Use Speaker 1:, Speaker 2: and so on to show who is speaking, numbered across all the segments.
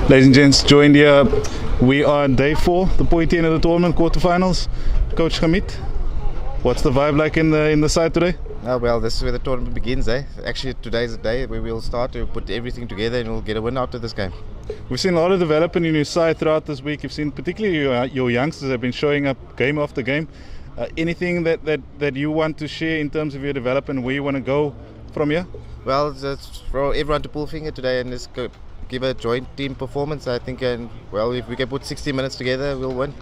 Speaker 1: Ladies and gents, joined here. We are on day 4, the point end of the tournament, quarterfinals. Coach Hamid, what's the vibe like in the side today?
Speaker 2: Oh, well, this is where the tournament begins, eh? Actually, today's the day where we'll start to put everything together and we'll get a win out of this game.
Speaker 1: We've seen a lot of development in your side throughout this week. You've seen particularly your youngsters have been showing up game after game. Anything that you want to share in terms of your development, where you want to go from here?
Speaker 2: Well, just for everyone to pull finger today and just give a joint team performance, I think, and well, if we can put 60 minutes together, we'll win.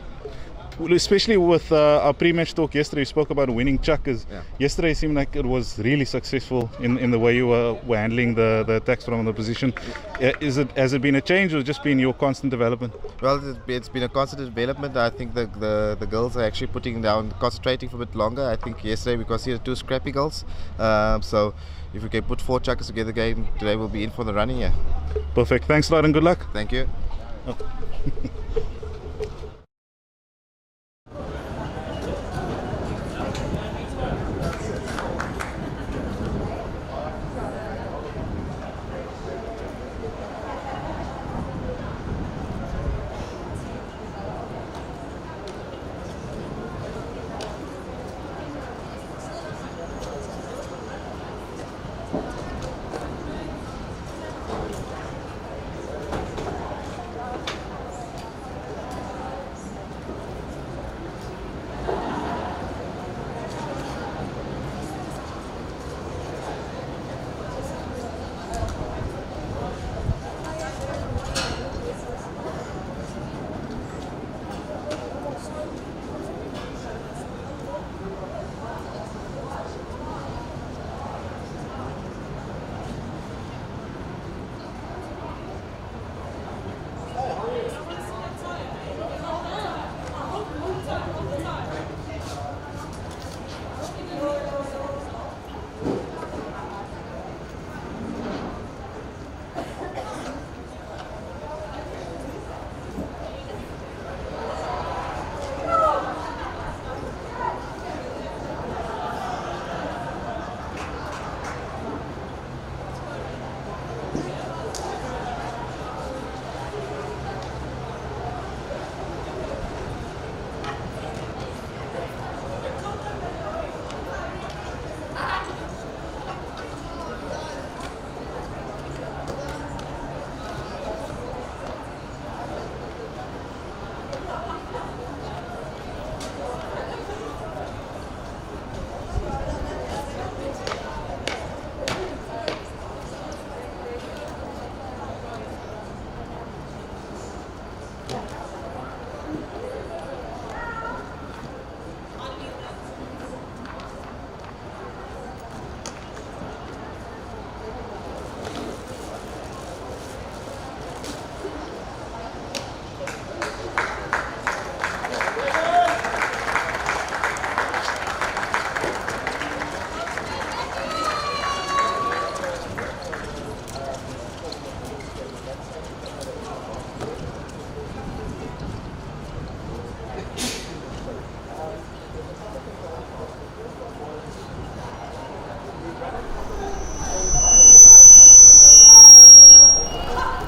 Speaker 1: Well, especially with our pre-match talk yesterday, we spoke about winning chuckers.
Speaker 2: Yeah.
Speaker 1: Yesterday seemed like it was really successful in the way you were handling the attacks from the position. Has it been a change or just been your constant development?
Speaker 2: Well, it's been a constant development. I think the girls are actually putting down, concentrating for a bit longer. I think yesterday we considered 2 scrappy goals. So if we can put 4 chuckers together game today, we'll be in for the running. Yeah.
Speaker 1: Perfect. Thanks a lot and good luck.
Speaker 2: Thank you.
Speaker 1: Oh.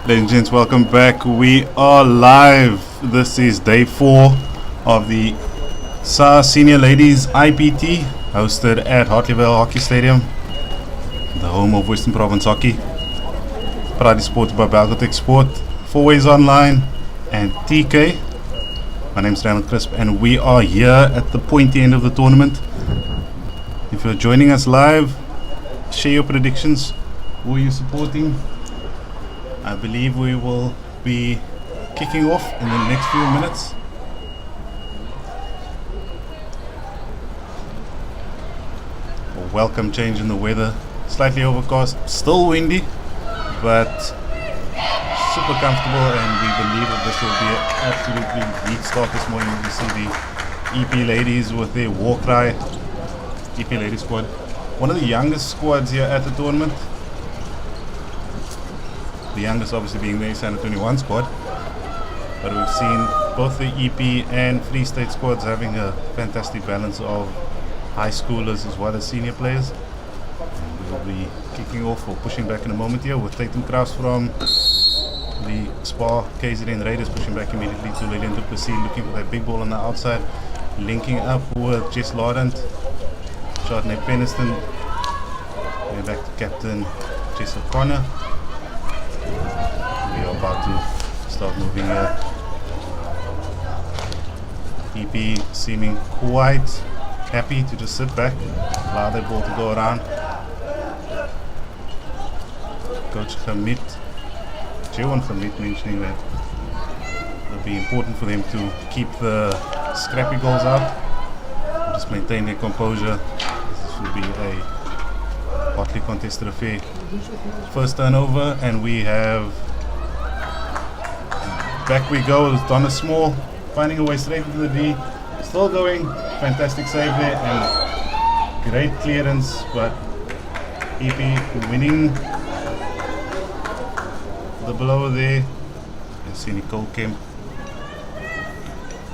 Speaker 1: Ladies and gents, welcome back. We are live. This is day 4 of the SPAR Senior Ladies IPT, hosted at Hartleyvale Hockey Stadium, the home of Western Province Hockey. Proudly supported by Balgotech Sport, 4Ways Online, and TK. My name is Randall Crisp, and we are here at the pointy end of the tournament. If you're joining us live, share your predictions. Who are you supporting? I believe we will be kicking off in the next few minutes. A welcome change in the weather. Slightly overcast, still windy, but super comfortable, and we believe that this will be an absolutely beat start this morning. You see the EP ladies with their war cry. EP ladies squad. One of the youngest squads here at the tournament. The youngest obviously being the San 21 squad, but we've seen both the EP and Free State squads having a fantastic balance of high schoolers as well as senior players. And we will be kicking off or pushing back in a moment here with Tatum Kraus from the SPAR KZN Raiders pushing back immediately to Lilian Du Plessis, looking for that big ball on the outside, linking up with Jess Laurent, Chardonnay Peniston, going back to captain Jess O'Connor. We are about to start moving here. EP seeming quite happy to just sit back, allow that ball to go around. Coach Hamid, Jewan Hamid, mentioning that it'll be important for them to keep the scrappy goals out, just maintain their composure. This will be a hotly contested affair. First turnover, and we have, back we go with Donna Small, finding a way straight into the D, still going, fantastic save there, and great clearance, but EP winning the blow there. You see Nicole Kemp,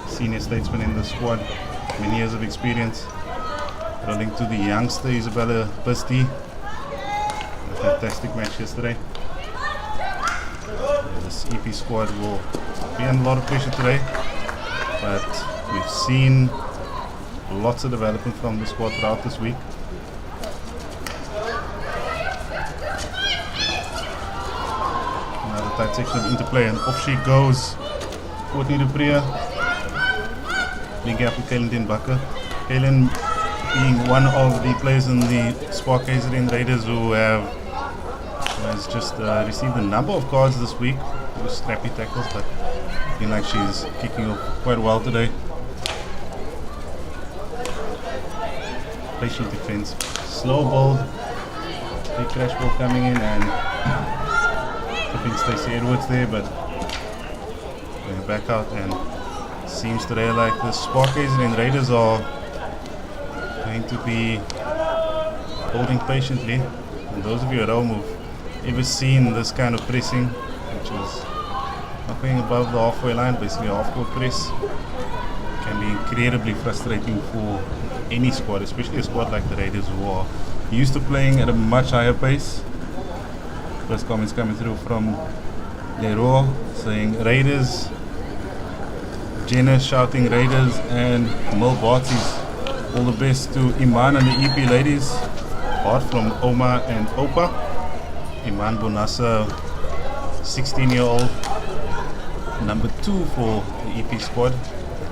Speaker 1: senior statesman in the squad, many years of experience, rolling to the youngster Isabella Busti. A fantastic match yesterday. This EP squad will be under a lot of pressure today, but we've seen lots of development from the squad throughout this week. Another tight section of interplay, and off she goes. Courtney de Priya linking up with Kaylin Den Bakker. Kaylin being one of the players in the SPAR KZN Raiders who has just received a number of cards this week with scrappy tackles, but I feel like she's kicking off quite well today. Patient defense, slow ball, big crash ball coming in and tipping Stacey Edwards there, but going back out, and seems today like the SPAR KZN Raiders are going to be holding patiently. And those of you at home who've ever seen this kind of pressing, which is not going above the halfway line, basically a half-court press, can be incredibly frustrating for any squad, especially a squad like the Raiders who are used to playing at a much higher pace. First comments coming through from Leroy saying Raiders, Jenna shouting Raiders, and Mil Barties. All the best to Iman and the EP ladies. Heart from Oma and Opa. Iman Bonassa, 16-year-old, number 2 for the EP squad.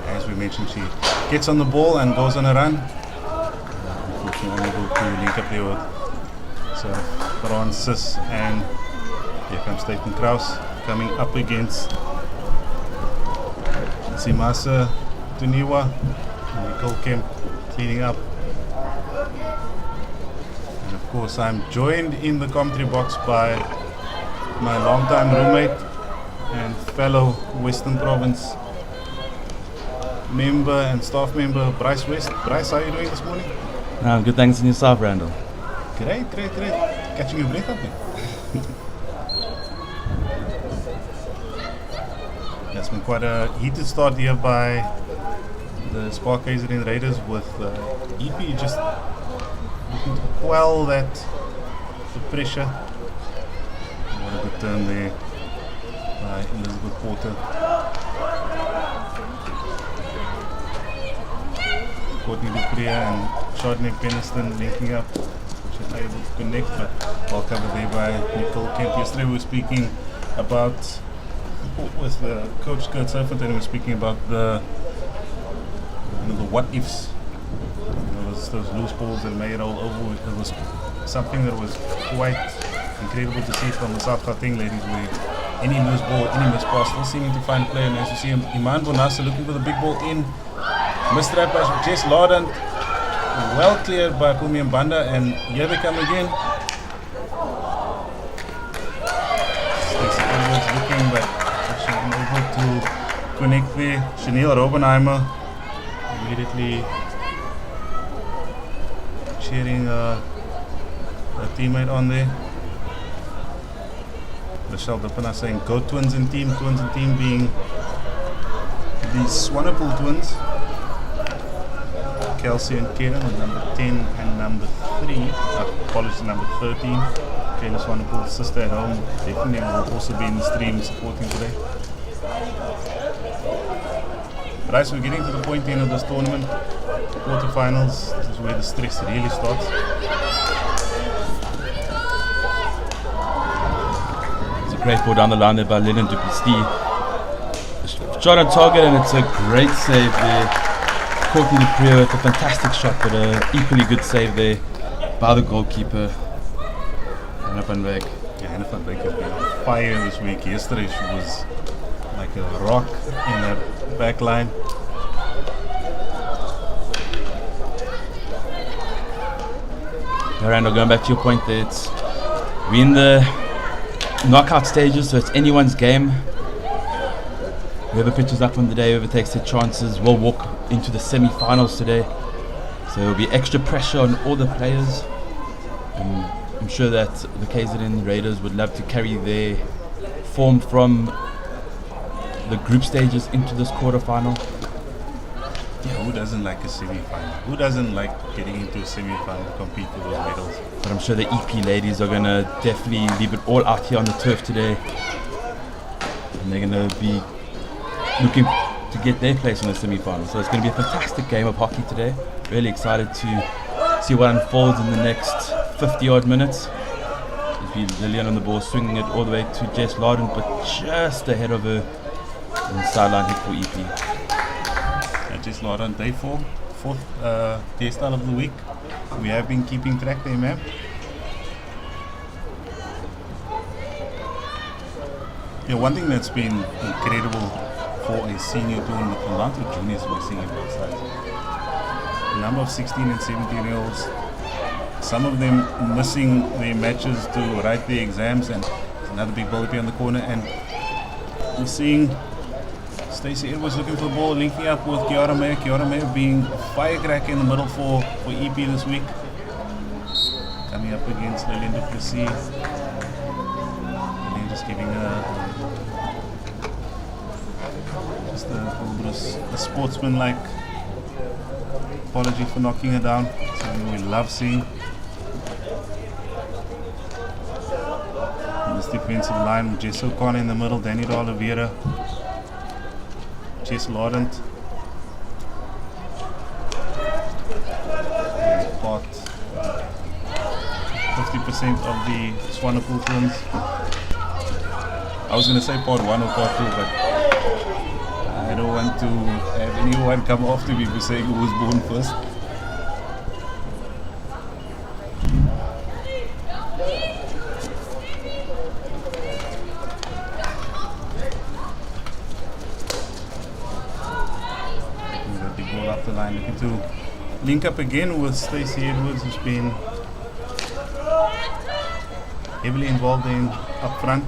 Speaker 1: As we mentioned, she gets on the ball and goes on a run. Unfortunately unable to link up there with so Francis, and here comes Staten Kraus coming up against Simasa Tuniwa, Nicole Kemp cleaning up. And of course I'm joined in the commentary box by my longtime roommate and fellow Western Province member and staff member, Bryce West. Bryce, how are you doing this morning?
Speaker 3: Good, thanks, and yourself, Randall?
Speaker 1: Great. Catching your breath up there. It's been quite a heated start here by the SPAR KZN Raiders, with EP just looking to quell the pressure. What a good turn there by Elizabeth Porter. Courtney de Priya and Chardonnay Peniston linking up, which is able to connect, but all covered there by Nicole Kemp. Yesterday we were speaking about, with Coach Kurt Surfant, and we were speaking about the what ifs. Those loose balls that made it all over. It was something that was quite incredible to see from the South Gauteng ladies, where any loose ball, any missed pass, still seeming to find play. And as you see, Iman Bonassa looking for the big ball in. Missed trap by Jess Laurent, well cleared by Pumi Mbanda, and here they come again. Stacey Edwards looking, but she's unable to connect there. Chanel Robenheimer immediately cheering a teammate on there. Michelle Dupana saying go twins in team being the Swanepoel twins. Kelsey and Karen, number 10 and number 3. Apologies, number 13. Taylor Swanepoel's sister at home definitely will also be in the stream supporting today. Right, so we're getting to the point end of this tournament. Quarterfinals, this is where the stress really starts.
Speaker 3: It's a great ball down the line there by Lennon Duplessis. Shot on target, and it's a great save there. Courtney Dupree with a fantastic shot, but an equally good save there by the goalkeeper. Hannah van Wyk.
Speaker 1: Yeah, Hannah van Wyk has been on fire this week. Yesterday she was like a rock in that back line.
Speaker 3: Randall, going back to your point there, we're in the knockout stages, so it's anyone's game. Whoever pitches up on the day, whoever takes their chances, will walk into the semi-finals today. So there will be extra pressure on all the players. I'm sure that the KZN Raiders would love to carry their form from the group stages into this quarter-final.
Speaker 1: Yeah, who doesn't like a semi-final? Who doesn't like getting into a semi-final to compete for those medals?
Speaker 3: But I'm sure the EP ladies are going to definitely leave it all out here on the turf today. And they're going to be looking to get their place in the semi-final. So it's going to be a fantastic game of hockey today. Really excited to see what unfolds in the next 50-odd minutes. It'll be Lillian on the ball, swinging it all the way to Jess Larden, but just ahead of her on the sideline hit for EP.
Speaker 1: Jess Larden, day 4, fourth hairstyle of the week. We have been keeping track there, ma'am. Yeah, one thing that's been incredible for a senior tournament, and down to juniors, we're seeing it both sides. The number of 16 and 17 year olds, some of them missing their matches to write their exams, and there's another big bullet on the corner, and we're seeing Stacey Edwards looking for the ball, linking up with Kiara Meyer. Kiara Meyer being a firecracker in the middle for EP this week. Coming up against Lillian Duplessis. Lillian just giving just a little bit of a sportsman-like apology for knocking her down. Something we love seeing. In this defensive line with Jess O'Connor in the middle, Danny Oliveira, Jess Laurent. Part 50% of the Swanepoel twins. I was going to say part 1 or part 2, but I don't want to have anyone come after me for saying who was born first. Big ball up the line, looking to link up again with Stacey Edwards, who's been heavily involved in up front.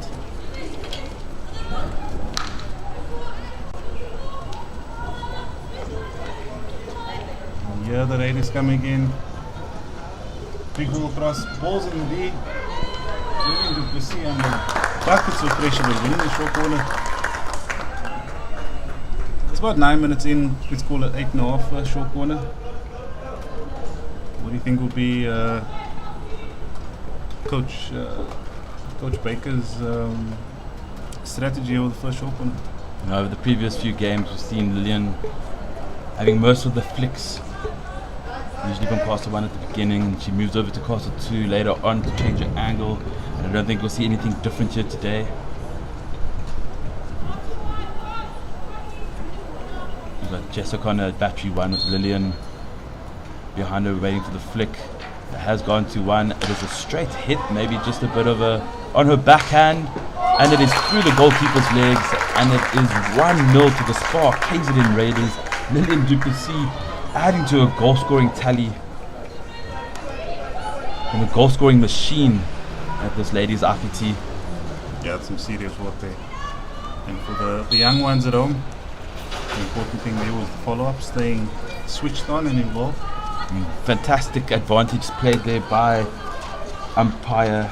Speaker 1: Here the Raiders coming in. Big ball across, balls in the D. Lillian Duplessis under buckets of pressure, but winning the short corner. It's about 9 minutes in, let's call it 8.5 short corner. What do you think will be Coach Baker's strategy over the first short corner?
Speaker 3: Over the previous few games, we've seen Lillian having most of the flicks. Usually from caster 1 at the beginning, and she moves over to caster 2 later on to change her angle. And I don't think we'll see anything different here today. We've got Jess O'Connor at battery 1 with Lillian behind her waiting for the flick. It has gone to 1. It is a straight hit, maybe just a bit of a on her backhand, and it is through the goalkeeper's legs, and it is 1-0 to the SPAR KZN Raiders. Lillian Duplessis adding to a goal-scoring tally from a goal-scoring machine at this ladies' IPT.
Speaker 1: Yeah, it's some serious work there. And for the young ones at home, the important thing there was the follow-up, staying switched on and involved.
Speaker 3: Fantastic advantage played there by umpire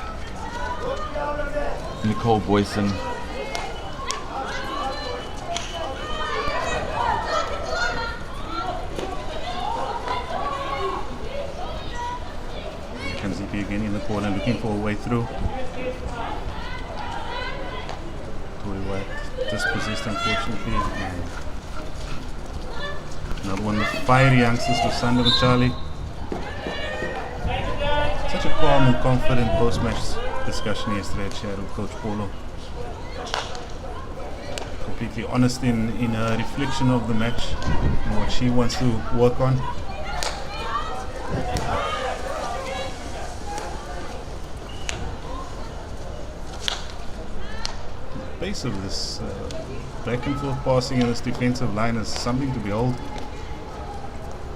Speaker 3: Nicole Boyson.
Speaker 1: EP again in the corner, looking for a way through. Tory White dispossessed, unfortunately. And another one of the fiery youngsters for Sunderland, Charlie. Such a calm and confident post-match discussion yesterday she had with Coach Paulo. Completely honest in her reflection of the match and what she wants to work on. The pace of this back and forth passing in this defensive line is something to behold.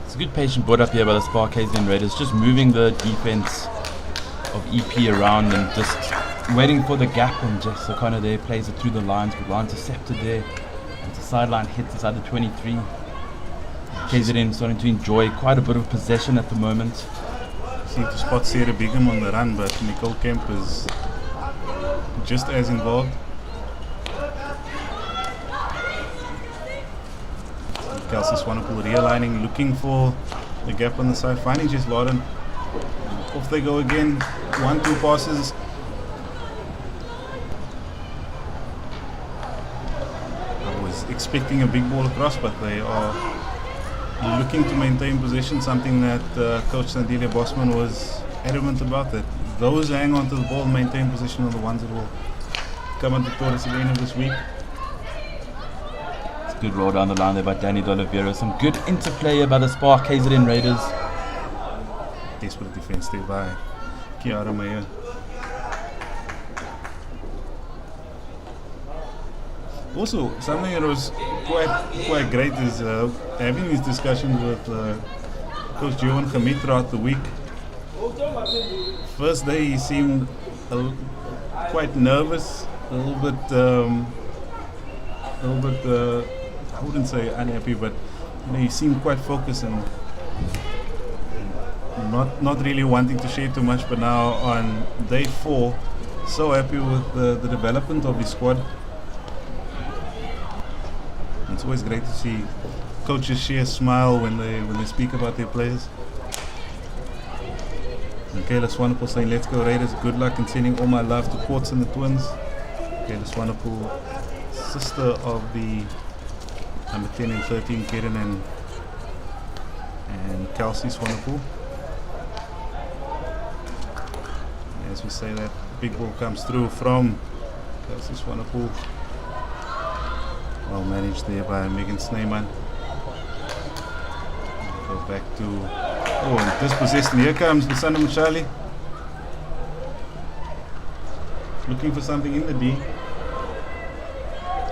Speaker 3: It's a good patient brought up here by the SPAR KZN Raiders, just moving the defense of EP around and just waiting for the gap, and just O'Connor there plays it through the lines, but well intercepted there. And the sideline hits inside the 23. KZN starting to enjoy quite a bit of possession at the moment.
Speaker 1: Seem to spot Sarah Bigham on the run, but Nicole Kemp is just as involved. Kelsey Swanepoel realigning, looking for the gap on the side, finding Jess Laden. Off they go again, 1-2 passes. I was expecting a big ball across, but they are looking to maintain possession, something that Coach Sandelia Bosman was adamant about, that those hang on to the ball, maintain position, are the ones that will come on victorious at the end of this week.
Speaker 3: Good roll down the line there by Danny D'Oliveira. Some good interplay by the SPAR KZN Raiders.
Speaker 1: Desperate defense there by Kiara Meyer. Also, something that was quite great is having these discussions with Coach Johan Hamid throughout the week. First day he seemed quite nervous, a little bit. I wouldn't say unhappy, but he seemed quite focused and not really wanting to share too much. But now on day 4, so happy with the development of his squad. It's always great to see coaches share a smile when they speak about their players. And Kayla Swanepoel saying, "Let's go Raiders, good luck, and sending all my love to Quartz and the twins." Kayla Swanepoel, sister of the number 10 and 13 Karen and Kelsey Swanepoel. As we say, that big ball comes through from Kelsey Swanepoel. Well managed there by Megan Snyman. Go back to and dispossessed, and here comes the Sunderland Charlie. Looking for something in the D.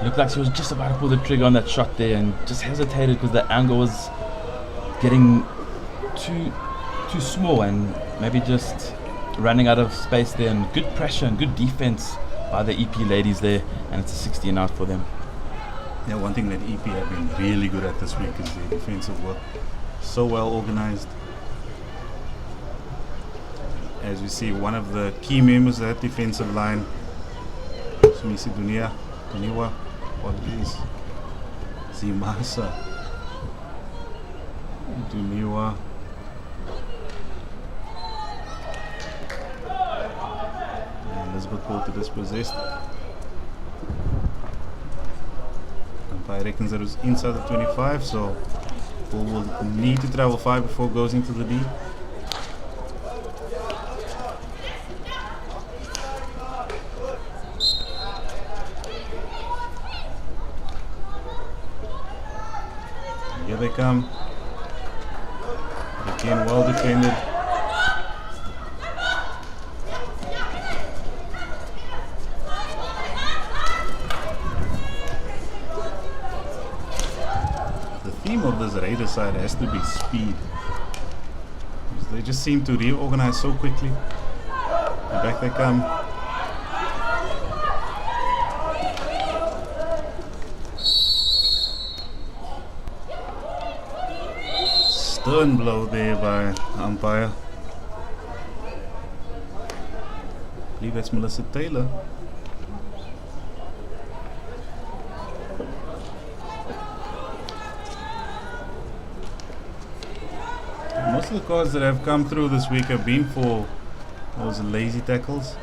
Speaker 3: Looked like she was just about to pull the trigger on that shot there and just hesitated because the angle was getting too small and maybe just running out of space there. And good pressure and good defense by the EP ladies there, and it's a 16 out for them.
Speaker 1: Yeah, one thing that EP have been really good at this week is their defensive work. So well organized. As we see, one of the key members of that defensive line, Smisi Duniwa, what is Zimasa Duniwa. And Elizabeth Poulter dispossessed. Umpire reckons that it was inside the 25, so ball will need to travel 5 before it goes into the D. Here they come. Again, well defended. The theme of this Raider side has to be speed. They just seem to reorganize so quickly. And back they come. Stern blow there by umpire. I believe that's Melissa Taylor. Most of the cards that have come through this week have been for Those lazy tackles.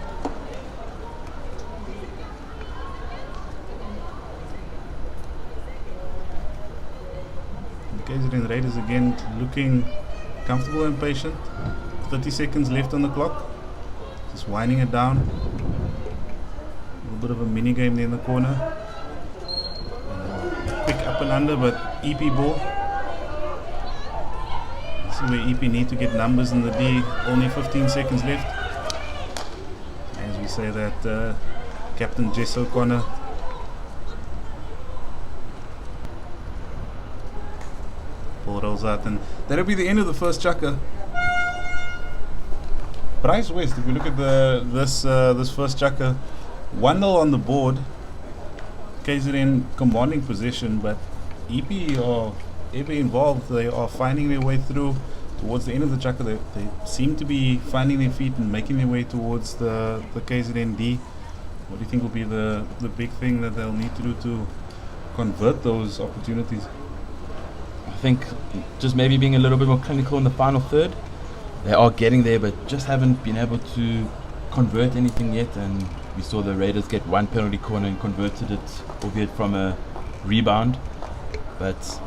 Speaker 1: The KZN Raiders again looking comfortable and patient. 30 seconds left on the clock. Just winding it down. A little bit of a mini game there in the corner. Quick up and under, but EP ball. This is where EP need to get numbers in the D. Only 15 seconds left. As we say that, Captain Jess O'Connor. Ball rolls out, and that'll be the end of the first chukker. Bryce West, if we look at this first chukker, 1-0 on the board. KZN commanding possession, but EP are ever involved. They are finding their way through towards the end of the chukker. They seem to be finding their feet and making their way towards the KZN D. What do you think will be the big thing that they'll need to do to convert those opportunities?
Speaker 3: I think just maybe being a little bit more clinical in the final third. They are getting there, but just haven't been able to convert anything yet. And we saw the Raiders get one penalty corner and converted it, albeit from a rebound. But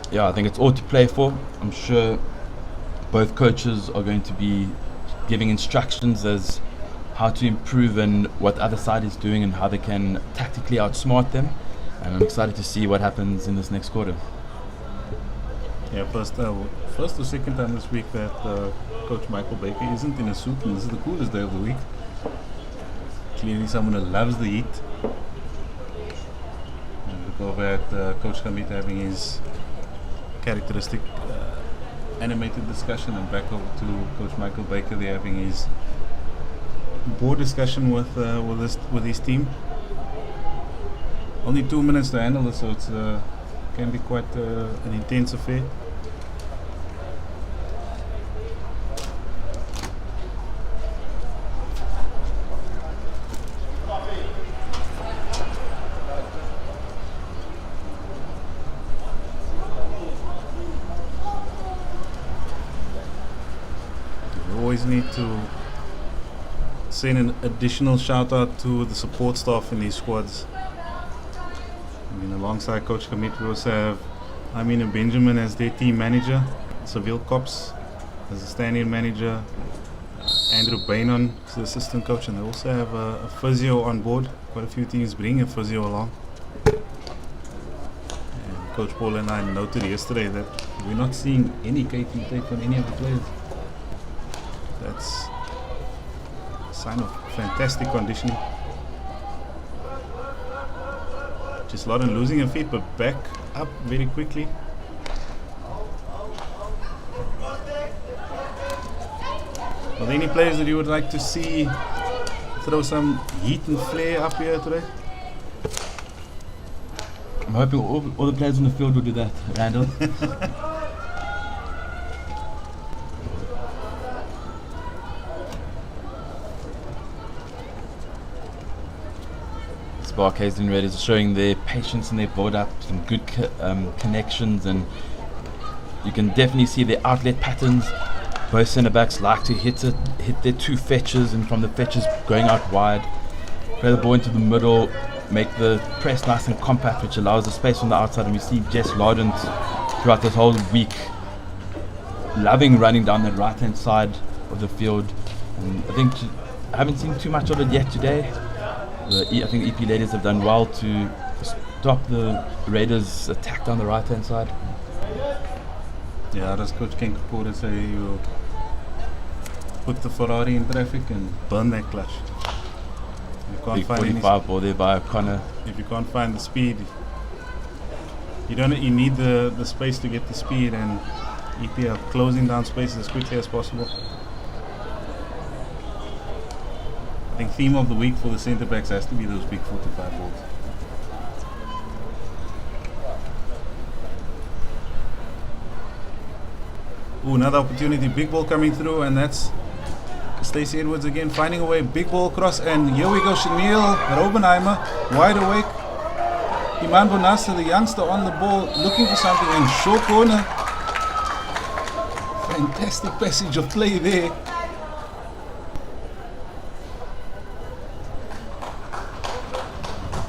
Speaker 3: yeah, I think it's all to play for. I'm sure both coaches are going to be giving instructions as how to improve and what the other side is doing and how they can tactically outsmart them. And I'm excited to see what happens in this next quarter.
Speaker 1: Yeah, first or second time this week that Coach Michael Baker isn't in a suit, and this is the coolest day of the week. Clearly someone who loves the heat. And look over at Coach Hamid having his characteristic animated discussion, and back over to Coach Michael Baker. They're having his board discussion with his team. Only 2 minutes to handle this, so it's can be quite an intense affair. We always need to send an additional shout out to the support staff in these squads. I mean, alongside Coach Hamid, we also have Amin and Benjamin as their team manager, Seville Cops as the stand-in manager, Andrew Bainon as the assistant coach, and they also have a physio on board. Quite a few teams bring a physio along. And Coach Paul and I noted yesterday that we're not seeing any KT tape on any of the players. That's a sign of fantastic conditioning. Just Lauren losing her feet, but back up very quickly. Are there any players that you would like to see throw some heat and flair up here today?
Speaker 3: I'm hoping all the players on the field will do that, Randall. SPAR KZN Raiders are showing their patience and their build-up, some good connections, and you can definitely see their outlet patterns. Both centre-backs like to hit their two fetches, and from the fetches going out wide, play the ball into the middle, make the press nice and compact, which allows the space on the outside. And we see Jess Lardent throughout this whole week loving running down the right-hand side of the field, and I think I haven't seen too much of it yet today. I think EP Ladies have done well to stop the Raiders' attack down the right-hand side.
Speaker 1: Yeah, as Coach Ken Kapura say, you put the Ferrari in traffic and burn that clutch. You can't
Speaker 3: Big
Speaker 1: find
Speaker 3: 45 ball there by O'Connor.
Speaker 1: if you can't find the speed, you need the space to get the speed, and EP are closing down spaces as quickly as possible. I think theme of the week for the centre backs has to be those big 45 balls. Ooh, another opportunity, big ball coming through, and that's Stacey Edwards again finding a way, big ball cross, and here we go, Chanel Robenheimer, wide awake. Iman Bonasta, the youngster, on the ball, looking for something, and short corner. Fantastic passage of play there.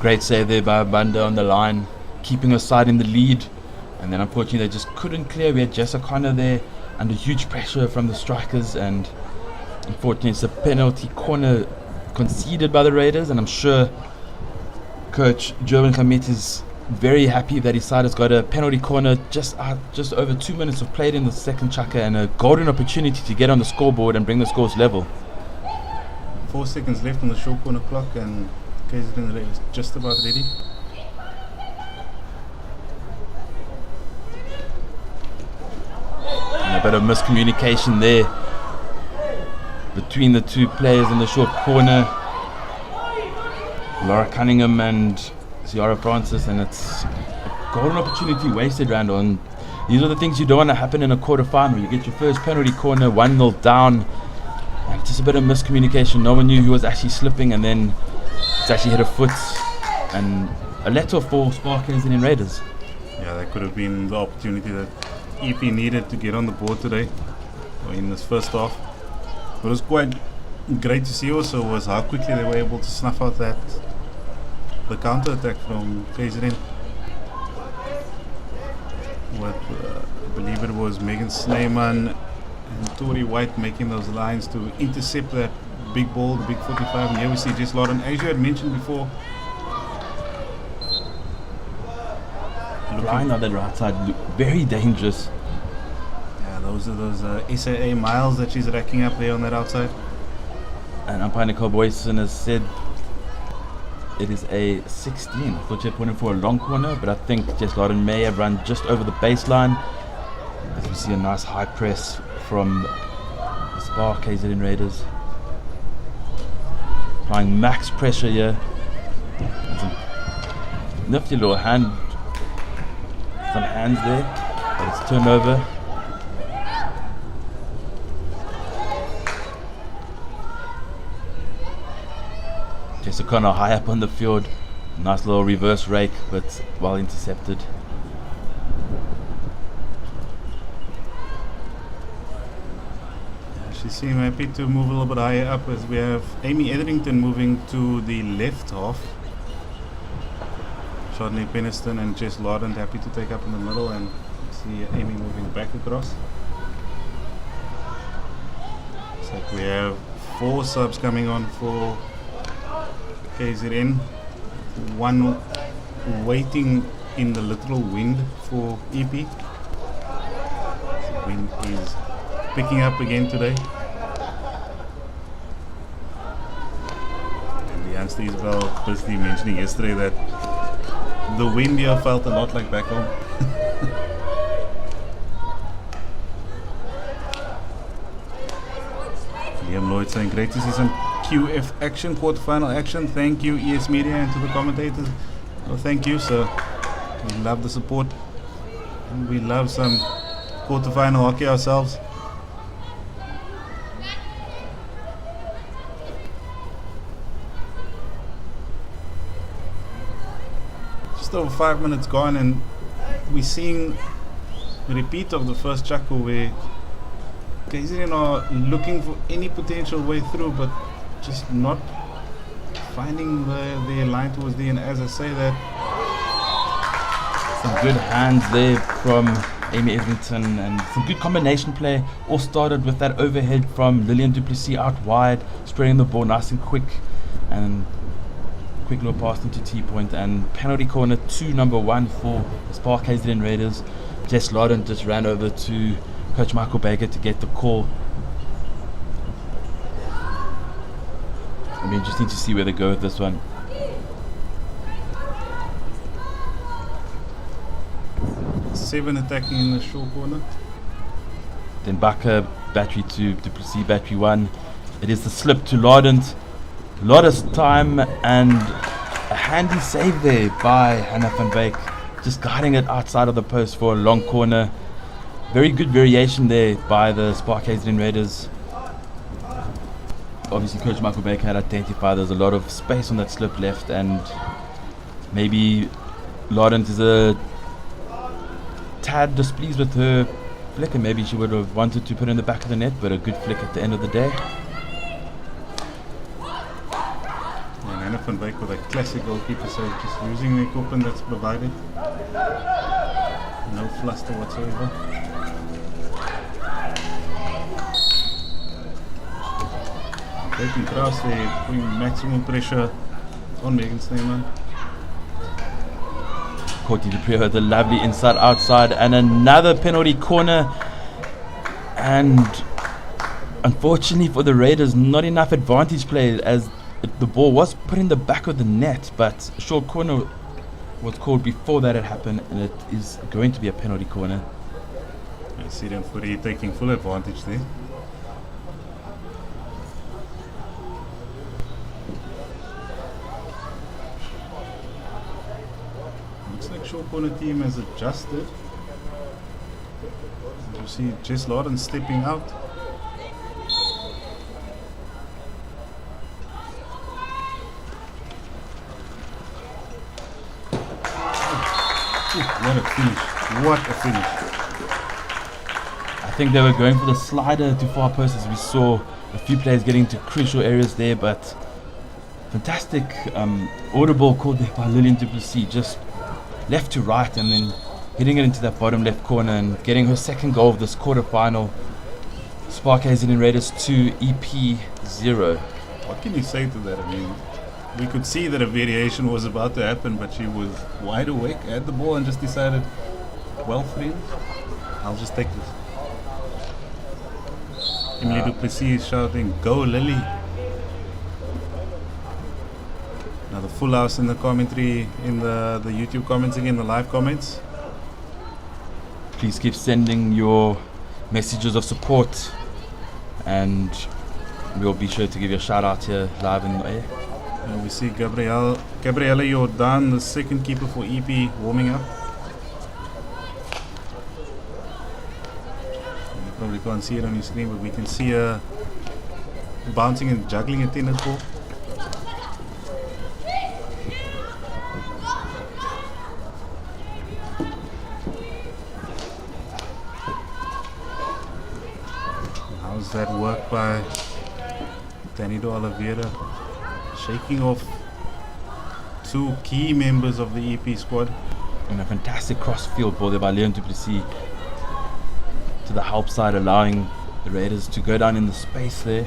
Speaker 3: Great save there by Banda on the line, keeping her side in the lead. And then unfortunately they just couldn't clear. We had Jess O'Connor there under huge pressure from the strikers, and unfortunately it's a penalty corner conceded by the Raiders, and I'm sure Coach Jovan Khamet is very happy that his side has got a penalty corner just over 2 minutes of played in the second chaka, and a golden opportunity to get on the scoreboard and bring the scores level.
Speaker 1: 4 seconds left on the short corner clock, and KZN is just about ready.
Speaker 3: And a bit of miscommunication there between the two players in the short corner, Laura Cunningham and Ciara Francis, and it's a golden opportunity wasted, Randall. And these are the things you don't want to happen in a quarter final. You get your first penalty corner, 1-0 down, and just a bit of miscommunication. No one knew who was actually slipping, and then it's actually hit a foot, and a letter for SPAR KZN Raiders.
Speaker 1: Yeah, that could have been the opportunity that EP needed to get on the board today, or in this first half. What was quite great to see also was how quickly they were able to snuff out the counter attack from KZN. With I believe it was Megan Snyman and Tori White making those lines to intercept that big ball, the big 45. And here we see Jess Lawton, as you had mentioned before,
Speaker 3: Line on the right side, very dangerous.
Speaker 1: Yeah, those are those SAA miles that she's racking up there on that outside.
Speaker 3: And umpire Nicole Boyson has said it is a 16. I thought she had put in for a long corner, but I think Jess Lawton may have run just over the baseline. As we see a nice high press from the SPAR KZN Raiders. Applying max pressure here. There's a nifty little some hands there, but it's turned over. Jess O'Connor high up on the field. Nice little reverse rake, but well intercepted.
Speaker 1: She seemed happy to move a little bit higher up, as we have Amy Etherington moving to the left half. Shadney Peniston and Jess Lawton happy to take up in the middle, and see Amy moving back across. Looks like we have 4 subs coming on for KZN. 1 waiting in the literal wind for EP. The wind is picking up again today. And the youngster is well busily mentioning yesterday that the wind here felt a lot like back home. Liam Lloyd saying great to see some QF action, quarterfinal action. Thank you ES Media and to the commentators. Oh, thank you, sir. We love the support. And we love some quarterfinal hockey ourselves. Just over 5 minutes gone, and we're seeing a repeat of the first chuckle where KZN are looking for any potential way through, but just not finding their line towards the end. As I say that,
Speaker 3: some good hands there from Amy Etherington and some good combination play. All started with that overhead from Lillian Duplessis out wide, spraying the ball nice and quick, and quick little pass into T-point, and penalty corner 2, number 1 for the SPAR KZN Raiders. Jess Lawton just ran over to Coach Michael Baker to get the call. It'll be interesting to see where they go with this one.
Speaker 1: Seven attacking in the short corner.
Speaker 3: Then Bakker, battery 2, Duplessis, battery 1. It is the slip to Lawton. Lottest time, and a handy save there by Hannah van Beek, just guiding it outside of the post for a long corner. Very good variation there by the SPAR KZN Raiders. Obviously Coach Michael Baker had identified there's a lot of space on that slip left, and maybe Lawton is a tad displeased with her flick, and maybe she would have wanted to put it in the back of the net, but a good flick at the end of the day.
Speaker 1: Van Beek with a classic goalkeeper save, just using the equipment that's provided. No fluster whatsoever. Taking cross there, putting maximum pressure on Megan Sneeman.
Speaker 3: Courtney Dupree with a lovely inside outside and another penalty corner. And unfortunately for the Raiders, not enough advantage play as the ball was put in the back of the net, but a short corner was called before that had happened, and it is going to be a penalty corner.
Speaker 1: I see them fully taking full advantage there. Looks like short corner team has adjusted. You see Jess Lawton stepping out. What a finish. What a finish.
Speaker 3: I think they were going for the slider to far post as we saw a few players getting to crucial areas there, but fantastic audible called there by Lillian Duplessis, just left to right and then hitting it into that bottom left corner and getting her second goal of this quarter-final. SPAR KZN Raiders 2, EP 0.
Speaker 1: What can you say to that? I mean, we could see that a variation was about to happen, but she was wide awake, had the ball and just decided, well, friends, I'll just take this. Emily Duplessis is shouting, "Go Lily!" Now the full house in the commentary, in the YouTube comments again, the live comments.
Speaker 3: Please keep sending your messages of support and we'll be sure to give you a shout out here live in the air.
Speaker 1: We see Gabriella Jordan, the second keeper for EP, warming up. You probably can't see it on your screen, but we can see her bouncing and juggling a tennis ball. How's that work by Danny de Oliveira? Shaking off two key members of the EP squad.
Speaker 3: And a fantastic cross-field ball there by Leon Duplessis to the help side, allowing the Raiders to go down in the space there.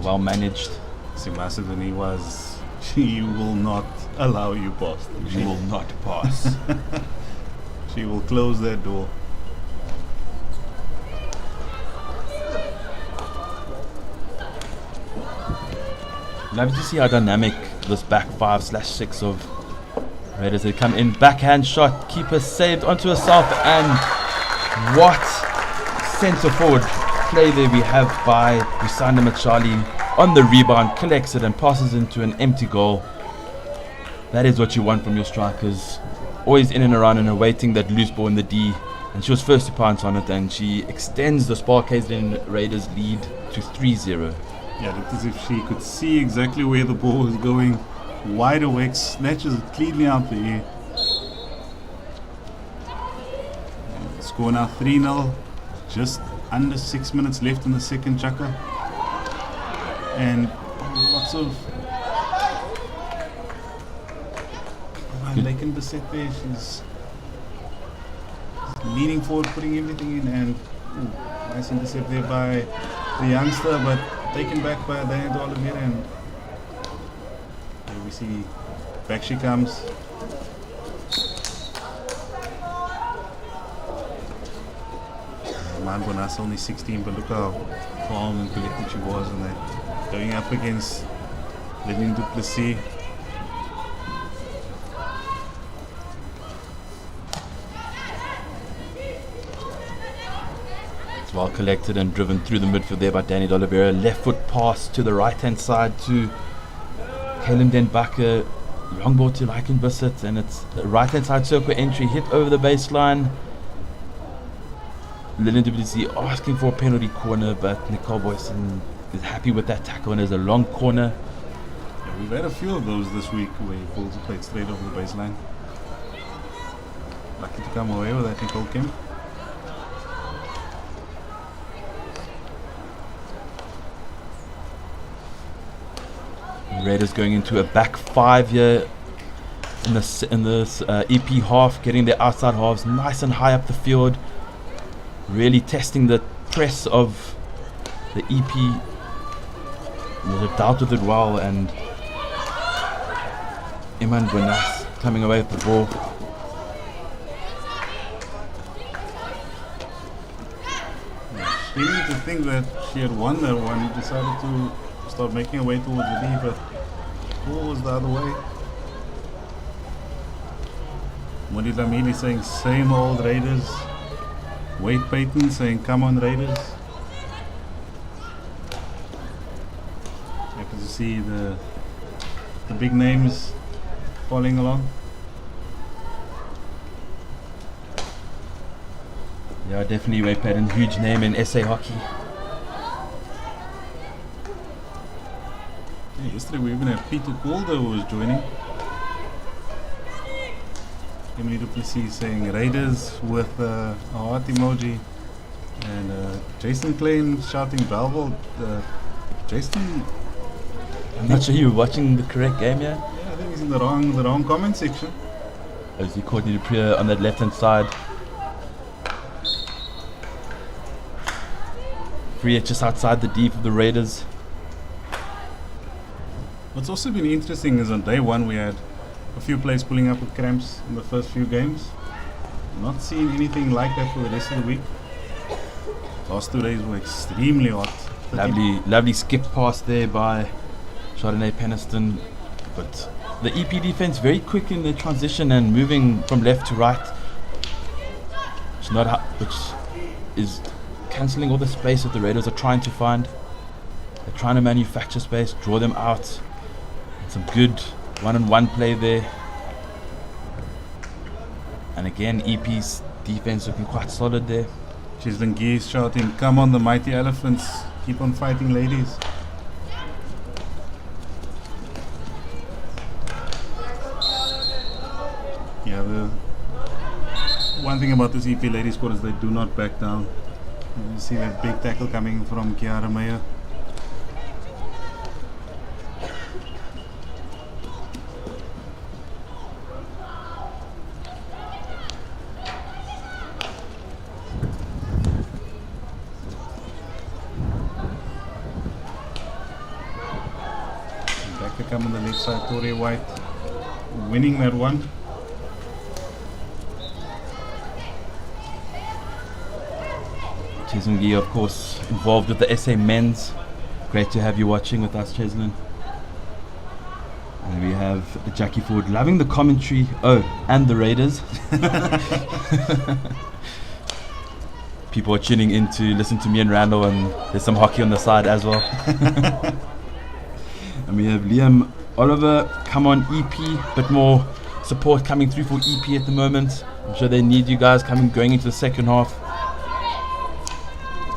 Speaker 3: Well managed.
Speaker 1: Simasa than he was. She will not allow you past.
Speaker 3: She will not pass.
Speaker 1: She will close that door.
Speaker 3: Love to see how dynamic this back 5/6 of Raiders. They come in, backhand shot, keeper saved onto herself, and what centre forward play there we have by Usanda Machali on the rebound, collects it and passes into an empty goal. That is what you want from your strikers, always in and around and awaiting that loose ball in the D, and she was first to pounce on it and she extends the SPAR KZN Raiders lead to 3-0.
Speaker 1: Yeah, it looked as if she could see exactly where the ball was going. Wide awake, snatches it cleanly out the air. Score now 3-0. Just under 6 minutes left in the second chaka. And lots of Laken Bissett there. She's leaning forward, putting everything in, and nice intercept there by the youngster, but taken back by Daniel de Oliveira, and here we see back she comes. Man Bonas only 16, but look how calm and collected she was, and then going up against Lillian Duplessis.
Speaker 3: Well collected and driven through the midfield there by Danny de Oliveira. Left foot pass to the right hand side to Kaylin Den Bakker. Long ball to Laken Bissett, and it's a right hand side circle entry hit over the baseline. Lillian Duplessis asking for a penalty corner, but Nicole Boyson is happy with that tackle, and there's a long corner.
Speaker 1: Yeah, we've had a few of those this week where balls are played straight over the baseline. Lucky to come away with that, Nicole Kim.
Speaker 3: Raiders going into a back five here in this EP half, getting their outside halves nice and high up the field, really testing the press of the EP. They've dealt with it well, and Iman Buenas coming away with the ball.
Speaker 1: She needed to think that she had won that one. Decided to start making her way towards the D, but the ball was the other way. Modi Lamini saying same old Raiders. Wade Payton saying come on Raiders. Happy to see the big names following along.
Speaker 3: Yeah, definitely Wade Payton, huge name in SA hockey.
Speaker 1: Yeah, yesterday we even had Peter Calder who was joining. Emily Duplessis saying Raiders with a heart emoji, and Jason Klein shouting Belville. Jason,
Speaker 3: I'm not sure you were watching the correct game, yeah?
Speaker 1: yeah, I think he's in the wrong comment section.
Speaker 3: As he caught Dupree on that left hand side. Free just outside the D for the Raiders.
Speaker 1: What's also been interesting is on day one we had a few players pulling up with cramps in the first few games. Not seeing anything like that for the rest of the week. Last 2 days were extremely hot.
Speaker 3: Lovely skip pass there by Chardonnay Peniston. But the EP defense very quick in their transition and moving from left to right. Which is cancelling all the space that the Raiders are trying to find. They're trying to manufacture space, draw them out. Some good one-on-one play there. And again, EP's defense looking quite solid there.
Speaker 1: Chislin Geese shouting, come on the mighty elephants, keep on fighting ladies. Yeah, the one thing about this EP ladies squad is they do not back down. You see that big tackle coming from Kiara Meyer. Back to come on the left side, Torrey White winning that one.
Speaker 3: Cheslin, of course, involved with the SA men's. Great to have you watching with us, Cheslin. And we have Jackie Ford loving the commentary. Oh, and the Raiders. People are tuning in to listen to me and Randall, and there's some hockey on the side as well. And we have Liam Oliver, come on EP, bit more support coming through for EP at the moment. I'm sure they need you guys going into the second half.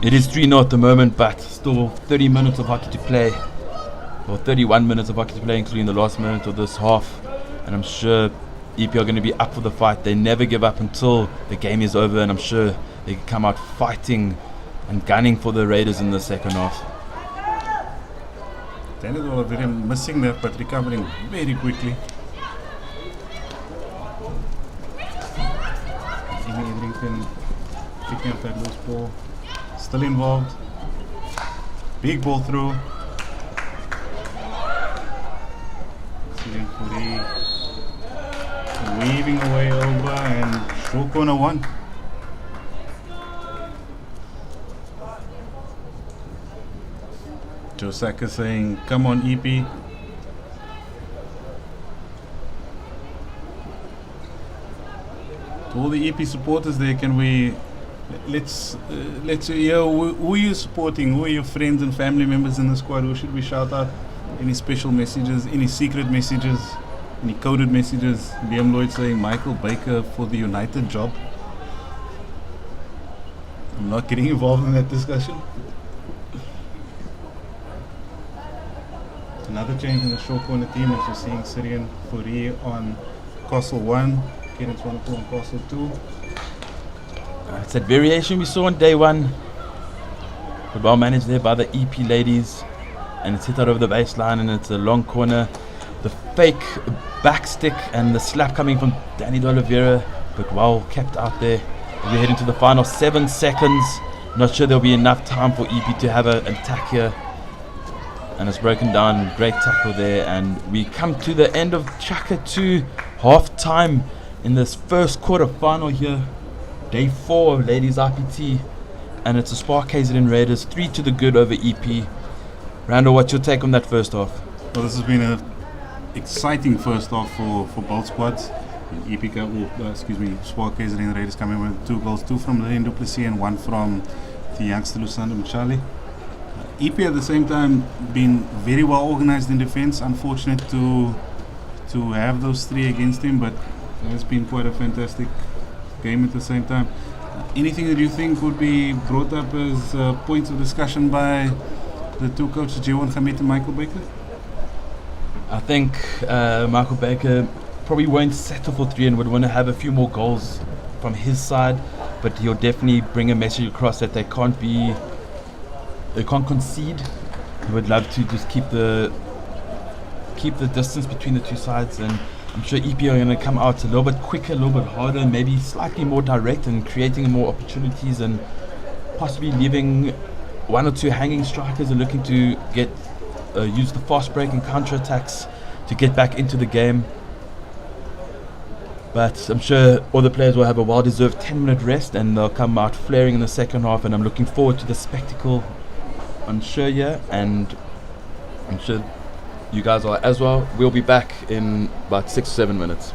Speaker 3: It is 3-0 at the moment, but still 30 minutes of hockey to play, or 31 minutes of hockey to play, including the last minute of this half. And I'm sure EP are going to be up for the fight. They never give up until the game is over, and I'm sure they can come out fighting and gunning for the Raiders in the second half.
Speaker 1: Daniel Oliveira missing that, but recovering very quickly. Amy Edrington picking up that loose ball. Still involved. Big ball through. Weaving away over, and short corner one. Joe Saka saying, come on EP. To all the EP supporters there, can we let's hear who are you supporting? Who are your friends and family members in the squad? Who should we shout out? Any special messages, any secret messages, any coded messages? Liam Lloyd saying Michael Baker for the United job. I'm not getting involved in that discussion. Another change in the short corner team, as you're seeing Syrian Fourie on Castle 1, Kieran Swanepoel on Castle 2.
Speaker 3: It's that variation we saw on day one, but well managed there by the EP ladies. and it's hit out over the baseline, and it's a long corner. The fake back stick and the slap coming from Danny De Oliveira, but well kept out there. We're heading to the final 7 seconds. Not sure there'll be enough time for EP to have an attack here. And it's broken down. Great tackle there. And we come to the end of Chaka 2 half time in this first quarter final here. Day 4 of Ladies IPT. And it's a SPAR KZN Raiders 3 to the good over EP. Randall, what's your take on that first half?
Speaker 1: Well, this has been an exciting first half for both squads. EP, SPAR KZN Raiders coming with 2 goals, 2 from Lillian Duplessis and 1 from the youngster Lusanda Mchali. EP at the same time been very well organized in defense. Unfortunate to have those 3 against him, but it's been quite a fantastic game at the same time. Anything that you think would be brought up as points of discussion by the 2 coaches, Jewan Khamit and Michael Baker?
Speaker 3: I think Michael Baker probably won't settle for 3 and would want to have a few more goals from his side, but he'll definitely bring a message across that they can't concede. He would love to just keep the distance between the 2 sides, and I'm sure EP are going to come out a little bit quicker, a little bit harder, maybe slightly more direct and creating more opportunities, and possibly leaving 1 or 2 hanging strikers and looking to get use the fast break and counter attacks to get back into the game. But I'm sure all the players will have a well-deserved 10-minute rest, and they'll come out flaring in the second half, and I'm looking forward to the spectacle on sure here, and I'm sure you guys are as well. We'll be back in about 6 or 7 minutes.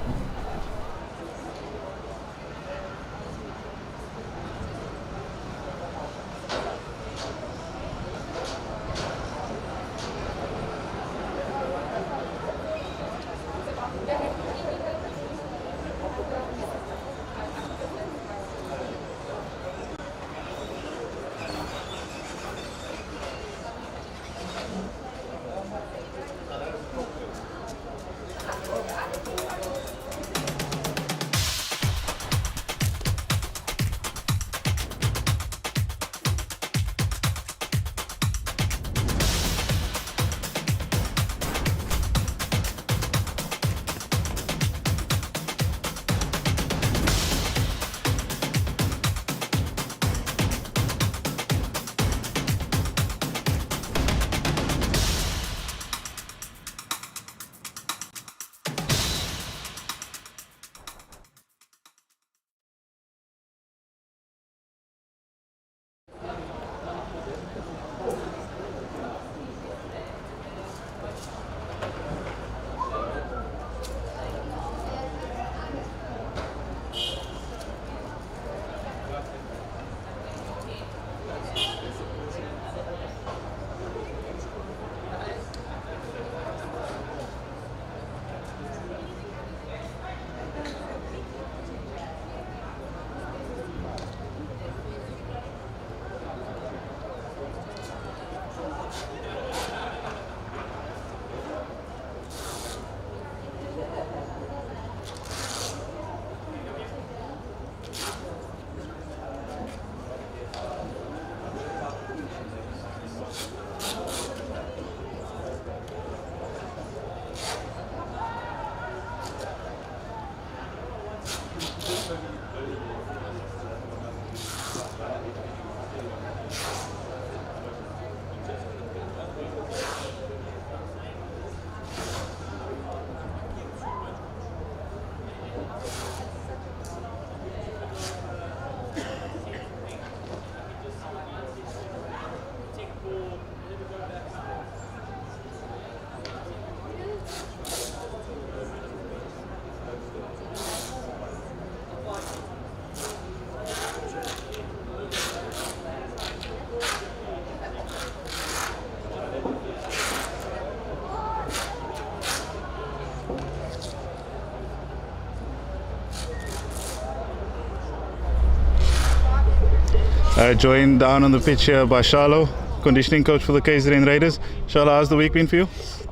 Speaker 1: Joined down on the pitch here by Charlo, conditioning coach for the KZN Raiders. Charlo, how's the week been for you?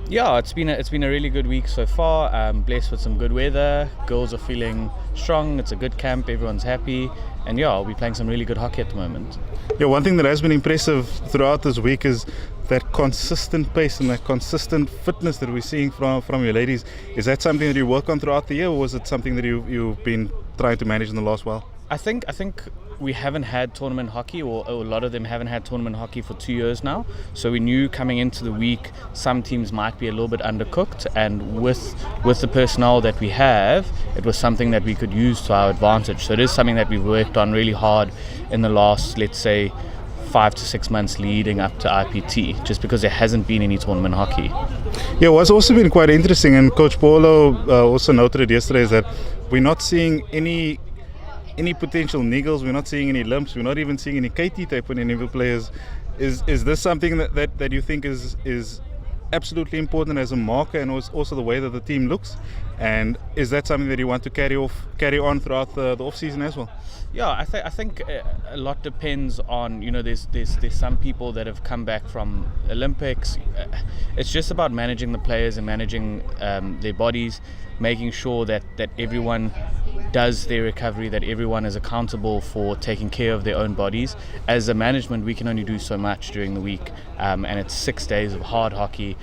Speaker 4: Yeah, it's been a really good week so far. Blessed with some good weather. Girls are feeling strong. It's a good camp. Everyone's happy, and yeah, I'll be playing some really good hockey at the moment.
Speaker 1: Yeah, one thing that has been impressive throughout this week is that consistent pace and that consistent fitness that we're seeing from your ladies, is that something that you work on throughout the year, or was it something that you've been trying to manage in the last while?
Speaker 4: I think we haven't had tournament hockey, or a lot of them haven't had tournament hockey for 2 years now. So we knew coming into the week some teams might be a little bit undercooked, and with the personnel that we have, it was something that we could use to our advantage. So it is something that we've worked on really hard in the last, let's say, 5 to 6 months leading up to IPT, just because there hasn't been any tournament hockey.
Speaker 1: Yeah, what's also been quite interesting, and Coach Paulo also noted it yesterday, is that we're not seeing any potential niggles, we're not seeing any limps, we're not even seeing any KT tape on any of the players. Is this something that you think is absolutely important as a marker, and also the way that the team looks? And is that something that you want to carry on throughout the off season as well?
Speaker 4: Yeah, I think a lot depends on, there's some people that have come back from Olympics. It's just about managing the players and managing their bodies, making sure that everyone does their recovery, that everyone is accountable for taking care of their own bodies. As a management, we can only do so much during the week, and it's 6 days of hard hockey.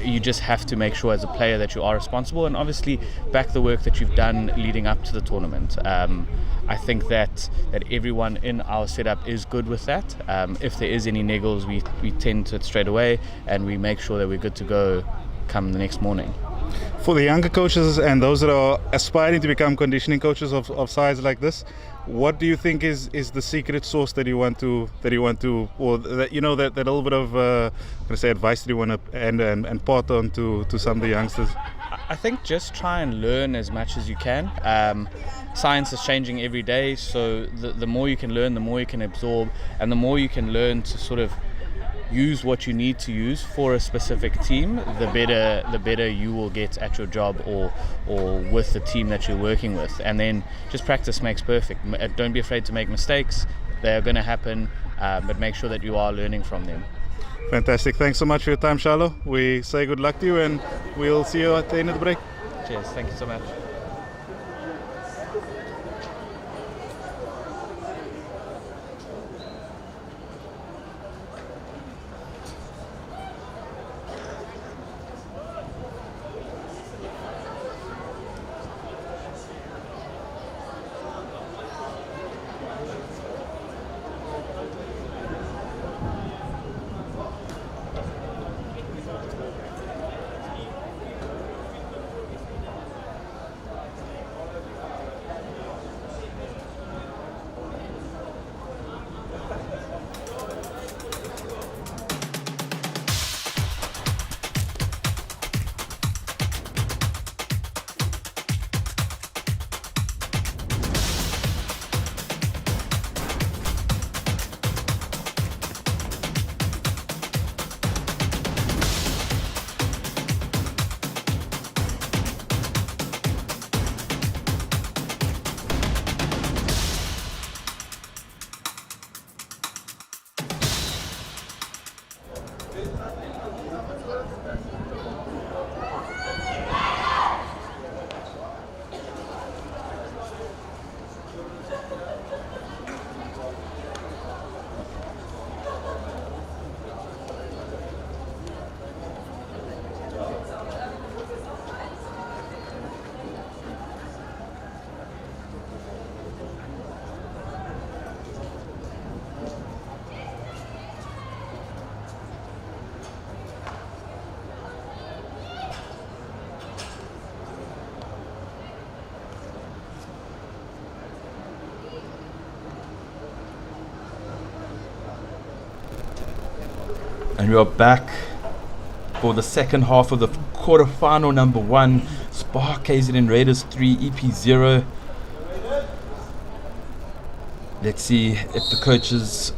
Speaker 4: You just have to make sure as a player that you are responsible, and obviously back the work that you've done leading up to the tournament. I think that everyone in our setup is good with that. If there is any niggles, we tend to it straight away, and we make sure that we're good to go come the next morning.
Speaker 1: For the younger coaches and those that are aspiring to become conditioning coaches of size like this, what do you think is the secret sauce that you want to, or that that little bit of advice that you want to and part on to some of the youngsters?
Speaker 4: I think just try and learn as much as you can. Science is changing every day, so the more you can learn, the more you can absorb, and the more you can learn to sort of use what you need to use for a specific team, the better you will get at your job or with the team that you're working with. And then just practice makes perfect. Don't be afraid to make mistakes. They are going to happen, but make sure that you are learning from them.
Speaker 1: Fantastic. Thanks so much for your time, Charlo. We say good luck to you, and we'll see you at the end of the break.
Speaker 4: Cheers. Thank you so much.
Speaker 3: And we are back for the second half of the quarterfinal number 1. SPAR KZN Raiders 3, EP 0. Let's see if the coaches'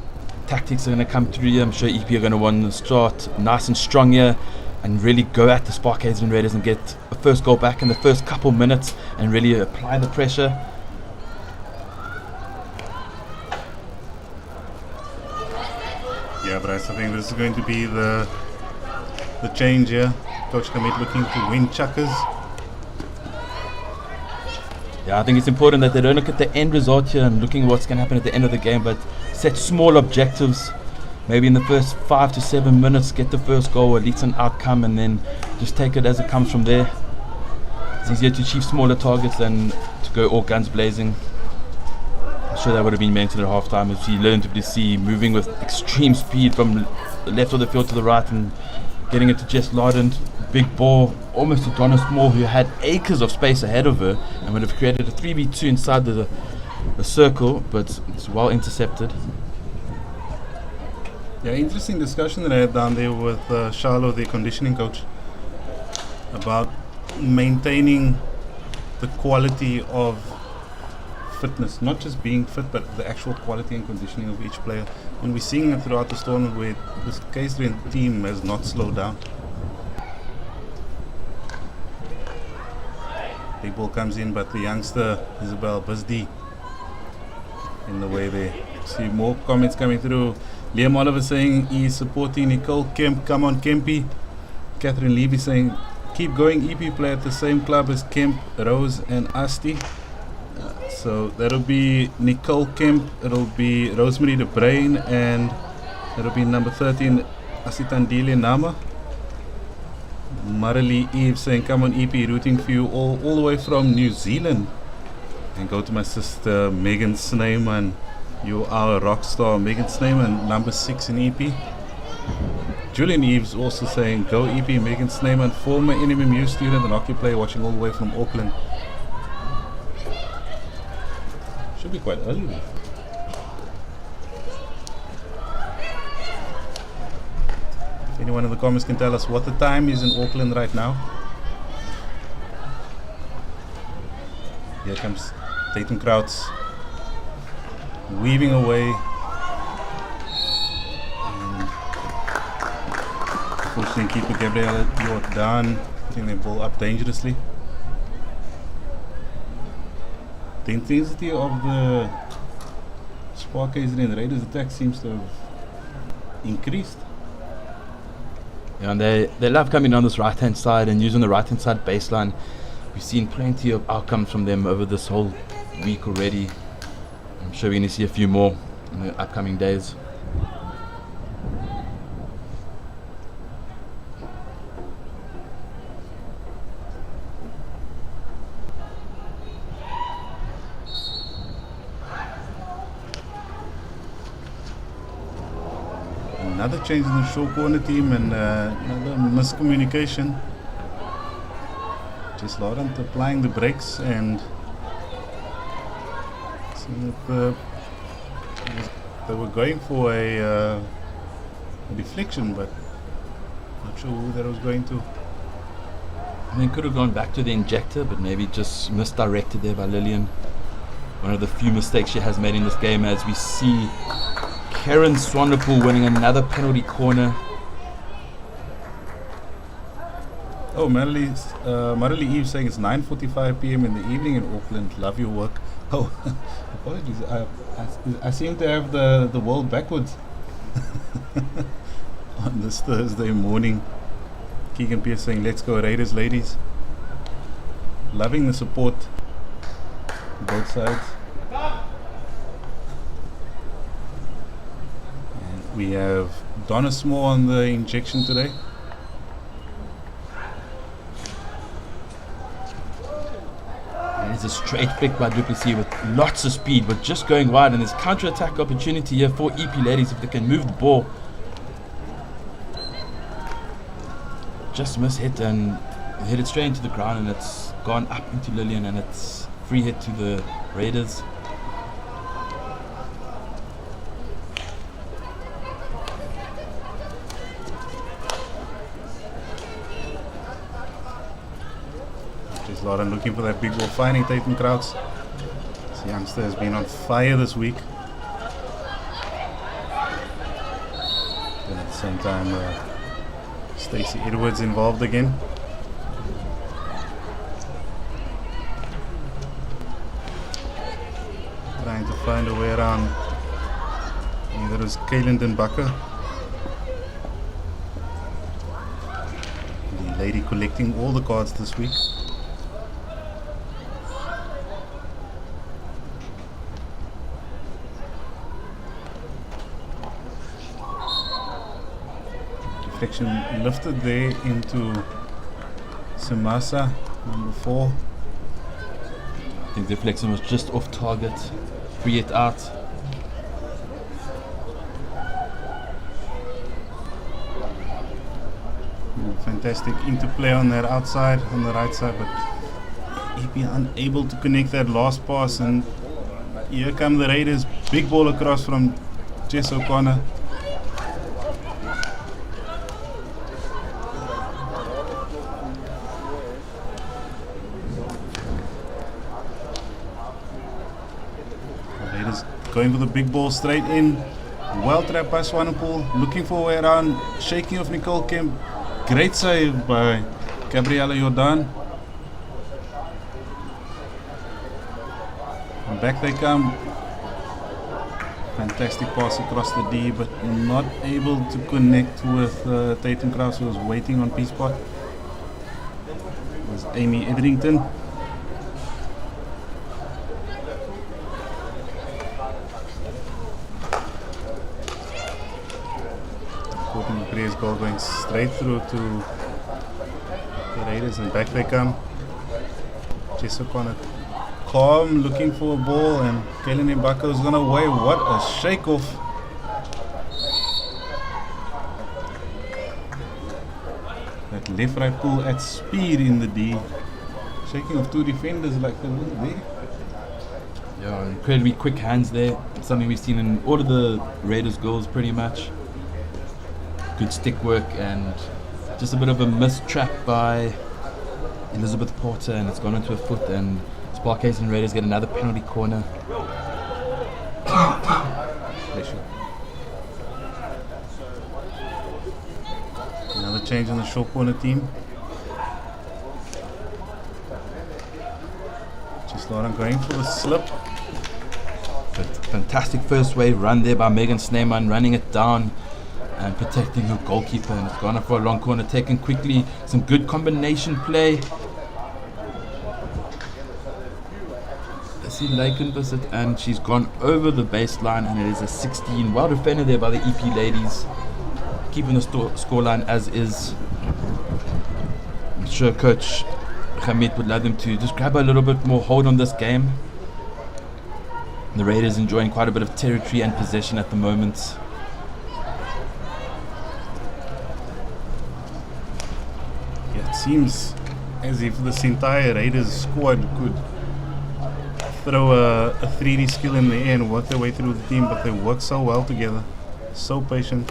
Speaker 3: tactics are going to come through here. I'm sure EP are going to want to start nice and strong here and really go at the SPAR KZN Raiders and get a first goal back in the first couple minutes and really apply the pressure.
Speaker 1: Yeah, but I think this is going to be the change here. Coach Kamit looking to win chuckers.
Speaker 3: Yeah, I think it's important that they don't look at the end result here and looking at what's going to happen at the end of the game, but set small objectives maybe in the first 5 to 7 minutes get the first goal, or at least an outcome, and then just take it as it comes from there. It's easier to achieve smaller targets than to go all guns blazing. I'm sure that would have been mentioned at halftime as he learned to see moving with extreme speed from the left of the field to the right and getting it to Jess Lardent. Big ball, almost to Donna Small, who had acres of space ahead of her and would have created a 3v2 inside the circle, but it's well intercepted.
Speaker 1: Yeah, interesting discussion that I had down there with Charlo, the conditioning coach, about maintaining the quality of fitness, not just being fit, but the actual quality and conditioning of each player. And we're seeing it throughout this tournament where this KZN team has not slowed down. Big ball comes in, but the youngster Isabel Busdy in the way there. See more comments coming through. Liam Oliver saying he's supporting Nicole Kemp. Come on, Kempy. Catherine Levy saying keep going. EP play at the same club as Kemp, Rose, and Asti. So that'll be Nicole Kemp, it'll be Rosemary De Bruin, and it'll be number 13 Asitandile Nama. Marilee Eve saying come on EP, rooting for you all the way from New Zealand. And go to my sister Megan Sneyman. You are a rock star, Megan Sneyman, number 6 in EP. Julian Eves also saying go EP, Megan Sneyman, former NMMU student and hockey player, watching all the way from Auckland. Should be quite early though. If anyone in the comments can tell us what the time is in Auckland right now. Here comes Tatum Krauts weaving away, and unfortunately keeper Gabriela Jordan putting their ball up dangerously. The intensity of the SPAR KZN Raiders attack seems to have increased.
Speaker 3: Yeah, and they love coming on this right hand side and using the right hand side baseline. We've seen plenty of outcomes from them over this whole week already. I'm sure we're going to see a few more in the upcoming days.
Speaker 1: Another change in the short corner team and another miscommunication. Just Laurent applying the brakes and seeing that they were going for a deflection, but not sure who that was going to.
Speaker 3: I think could have gone back to the injector, but maybe just misdirected there by Lillian. One of the few mistakes she has made in this game, as we see Karen Swanepoel winning another penalty corner.
Speaker 1: Oh, Marilee Eve saying it's 9:45 p.m. in the evening in Auckland. Love your work. Oh, apologies. I seem to have the world backwards on this Thursday morning. Keegan Pierce saying, let's go Raiders, ladies. Loving the support on both sides. And we have Donna Small on the injection today.
Speaker 3: It's a straight pick by Duplessis with lots of speed, but just going wide, and there's counter-attack opportunity here for EP ladies if they can move the ball. Just mishit and hit it straight into the ground, and it's gone up into Lillian, and it's free hit to the Raiders.
Speaker 1: Lauren looking for that big ball, finding Tatum Krauts. This youngster has been on fire this week. And at the same time, Stacey Edwards involved again. Trying to find a way around. Either it's Kaylin Denbakker, the lady collecting all the cards this week. deflection lifted there into Samasa, number 4.
Speaker 3: I think the deflection was just off target. Free it out.
Speaker 1: Fantastic interplay on that outside, on the right side, but EP unable to connect that last pass, and here come the Raiders. Big ball across from Jess O'Connor. Raiders going for the big ball straight in. Well trapped by Swanepoel, looking for a way around, shaking off Nicole Kemp. Great save by Gabriella Jordan. And back they come. Fantastic pass across the D, but not able to connect with Tatum Krause, who was waiting on P-spot. It was Amy Etherington. Previous goal going straight through to the Raiders, and back they come. Jess O'Connor calm, looking for a ball, and Kaylin Mbaka is gonna away. What a shake off. That left right pull at speed in the D. Shaking off 2 defenders like the little there.
Speaker 3: Yeah, incredibly quick hands there. Something we've seen in all of the Raiders goals pretty much. Good stick work and just a bit of a missed trap by Elizabeth Porter, and it's gone into her foot, and SPAR KZN Raiders get another penalty corner.
Speaker 1: Another change in the short corner team. Just Lauren going for the slip.
Speaker 3: But fantastic first wave run there by Megan Sneeman, running it down and protecting her goalkeeper, and it's gone up for a long corner, taken quickly. Some good combination play. I see Laken visit, and she's gone over the baseline, and it is a 16. Well defended there by the EP ladies, keeping the scoreline as is. I'm sure Coach Hamid would love them to just grab a little bit more hold on this game. The Raiders enjoying quite a bit of territory and possession at the moment.
Speaker 1: It seems as if this entire Raiders squad could throw a 3D skill in the air and work their way through the team, but they work so well together, so patient.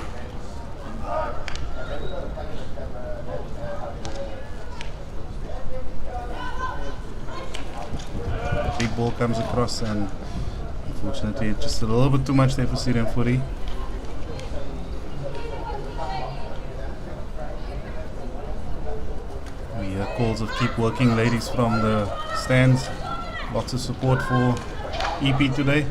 Speaker 1: Big ball comes across, and unfortunately just a little bit too much there for Syrian Furi. Calls of keep working ladies from the stands. Lots of support for EP today.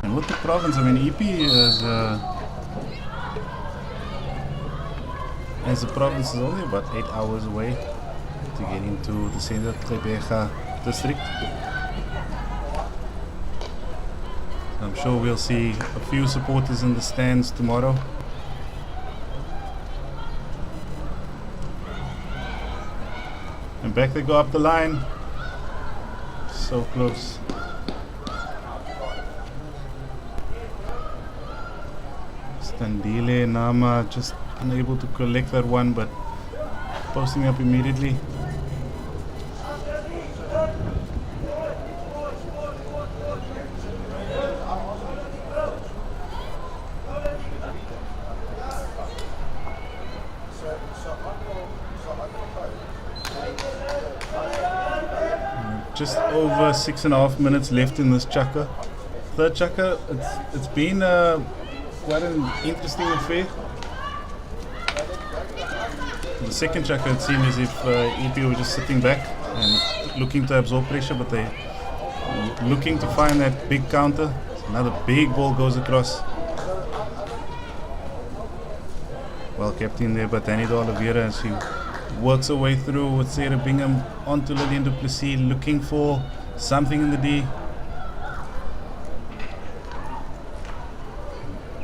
Speaker 1: And with the province, I mean, EP as a province is only about 8 hours away to get into the Central Gqeberha district. I'm sure we'll see a few supporters in the stands tomorrow. And back they go up the line. So close. Standile Nama just unable to collect that one, but posting up immediately. Just over 6.5 minutes left in this chukka. Third chukka, it's been quite an interesting affair. The second chukka, it seemed as if EP were just sitting back and looking to absorb pressure, but they're looking to find that big counter. Another big ball goes across. Well kept in there by Danny de Oliveira, as she works her way through with Sarah Bingham onto Lillian Duplessis, looking for something in the D.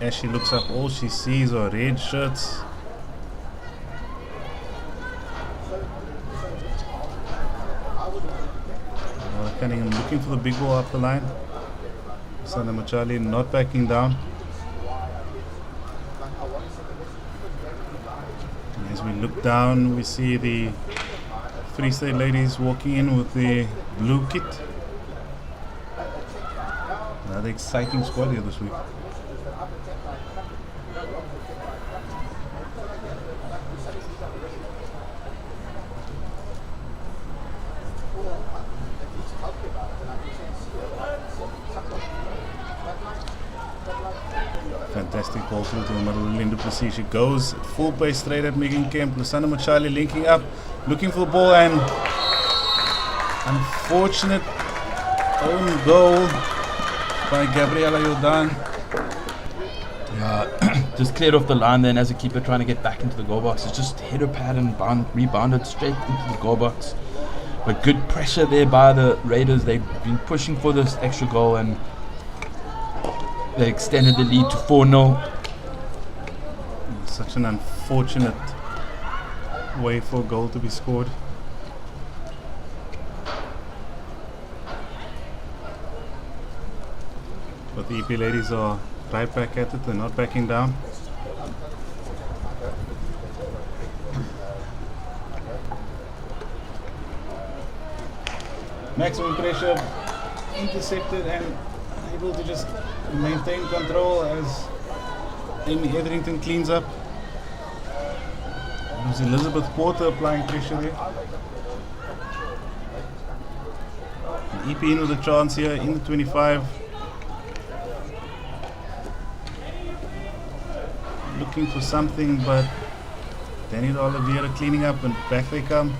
Speaker 1: As she looks up, all she sees are red shirts. Cunningham looking for the big ball up the line. Sana Machali not backing down. And as we look down, we see the Free State ladies walking in with the blue kit. Another exciting squad here this week. Fantastic ball through to the middle. Lillian Duplessis, she goes full pace straight at Megan Kemp. Lusanna Machali linking up, looking for the ball, and unfortunate own goal by Gabriela Jordan.
Speaker 3: Yeah, just cleared off the line then as a keeper trying to get back into the goal box. It's just hit her pad and rebounded straight into the goal box. But good pressure there by the Raiders. They've been pushing for this extra goal and they extended the lead to 4-0.
Speaker 1: Such an unfortunate way for a goal to be scored. But the EP ladies are right back at it, they're not backing down. Maximum pressure, intercepted and able to just maintain control as Amy Etherington cleans up. It was Elizabeth Porter applying pressure there. And EP in with a chance here in the 25. Looking for something, but Daniel Oliveira cleaning up and back they come.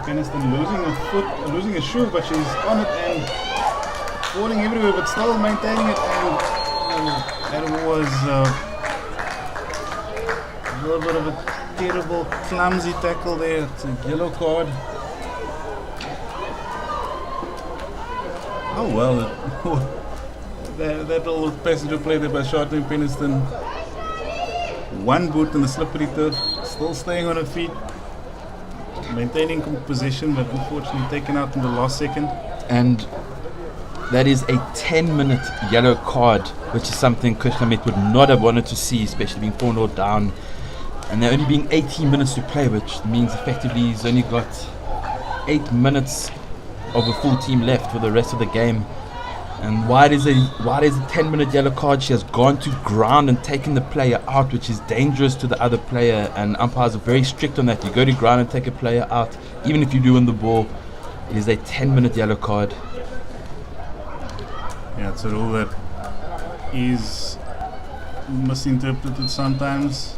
Speaker 1: Peniston losing a shoe, but she's on it and falling everywhere, but still maintaining it. And that was a little bit of a terrible, clumsy tackle there. It's a yellow card. Oh well, that little passenger play there by Charlene Peniston. One boot in the slippery turf, still staying on her feet. Maintaining possession, but unfortunately taken out in the last second.
Speaker 3: And that is a 10-minute yellow card, which is something Kushkamet would not have wanted to see, especially being 4-0 down. And there only being 18 minutes to play, which means effectively he's only got 8 minutes of a full team left for the rest of the game. And why is a 10-minute yellow card? She has gone to ground and taken the player out, which is dangerous to the other player, and umpires are very strict on that. You go to ground and take a player out, even if you do win the ball. It is a 10-minute yellow card.
Speaker 1: Yeah, it's a rule that is misinterpreted sometimes.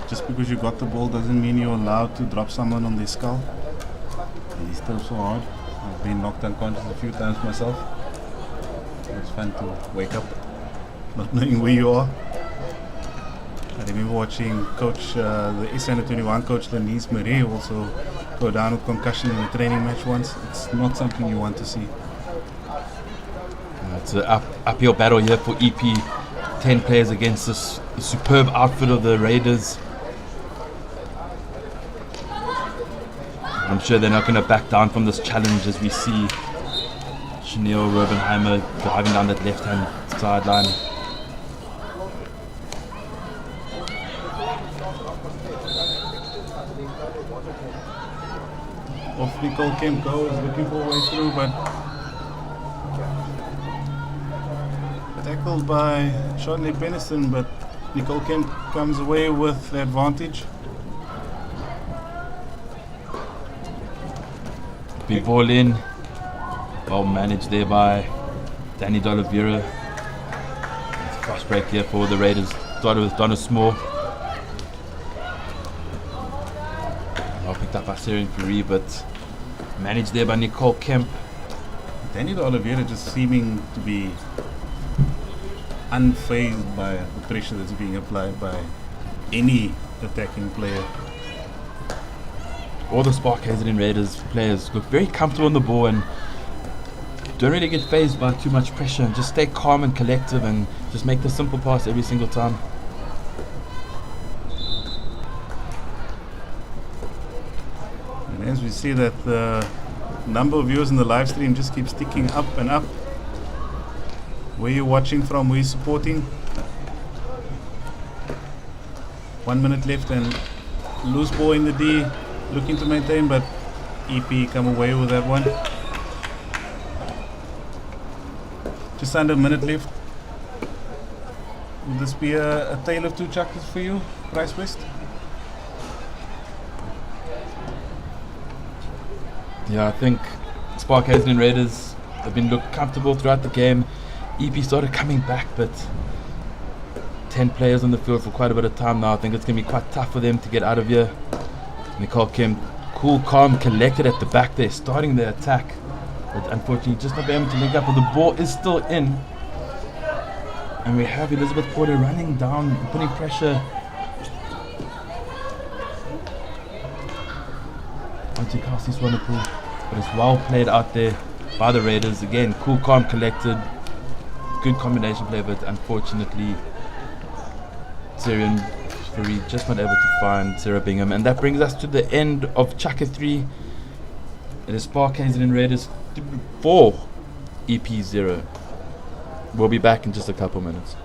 Speaker 1: Just because you got the ball doesn't mean you're allowed to drop someone on their skull. And he's still so hard. I've been knocked unconscious a few times myself. It's fun to wake up not knowing where you are. I remember watching coach, the S21 coach Denise Marie also go down with concussion in a training match once. It's not something you want to see.
Speaker 3: It's an uphill battle here for EP. 10 players against this superb outfit of the Raiders. I'm sure they're not going to back down from this challenge as we see Chanel Robenheimer driving down that left-hand sideline.
Speaker 1: Off Nicole Kemp goes, looking for a way through, but tackled by Charlotte Peniston, but Nicole Kemp comes away with the advantage.
Speaker 3: Big ball in. Well managed there by Danny D'Oliveira. Fast break here for the Raiders. Started with Donna Small. Well picked up by Sarah Fury, but managed there by Nicole Kemp.
Speaker 1: Daniel Oliveira just seeming to be unfazed by the pressure that's being applied by any attacking player.
Speaker 3: All the SPAR KZN Raiders players look very comfortable on the ball and don't really get fazed by too much pressure, and just stay calm and collective and just make the simple pass every single time.
Speaker 1: And as we see that the number of viewers in the live stream just keeps ticking up and up. Where you watching from, where you supporting? 1 minute left and loose ball in the D, looking to maintain, but EP come away with that one. Just under a minute left. Will this be a tale of two chuckers for you, Bryce West?
Speaker 3: Yeah, I think SPAR KZN Raiders have been looked comfortable throughout the game. EP started coming back, but 10 players on the field for quite a bit of time now. I think it's going to be quite tough for them to get out of here. Nicole Kim, cool, calm, collected at the back there, starting the attack. But unfortunately, just not able to link up. But the ball is still in. And we have Elizabeth Porter running down, putting pressure onto Kelsey Swanepoel. But it's well played out there by the Raiders. Again, cool, calm, collected. Good combination play, but unfortunately, Syrian Fareed just not able to find Sarah Bingham. And that brings us to the end of Chaka 3. It is SPAR KZN Raiders 4, EP 0. We'll be back in just a couple minutes.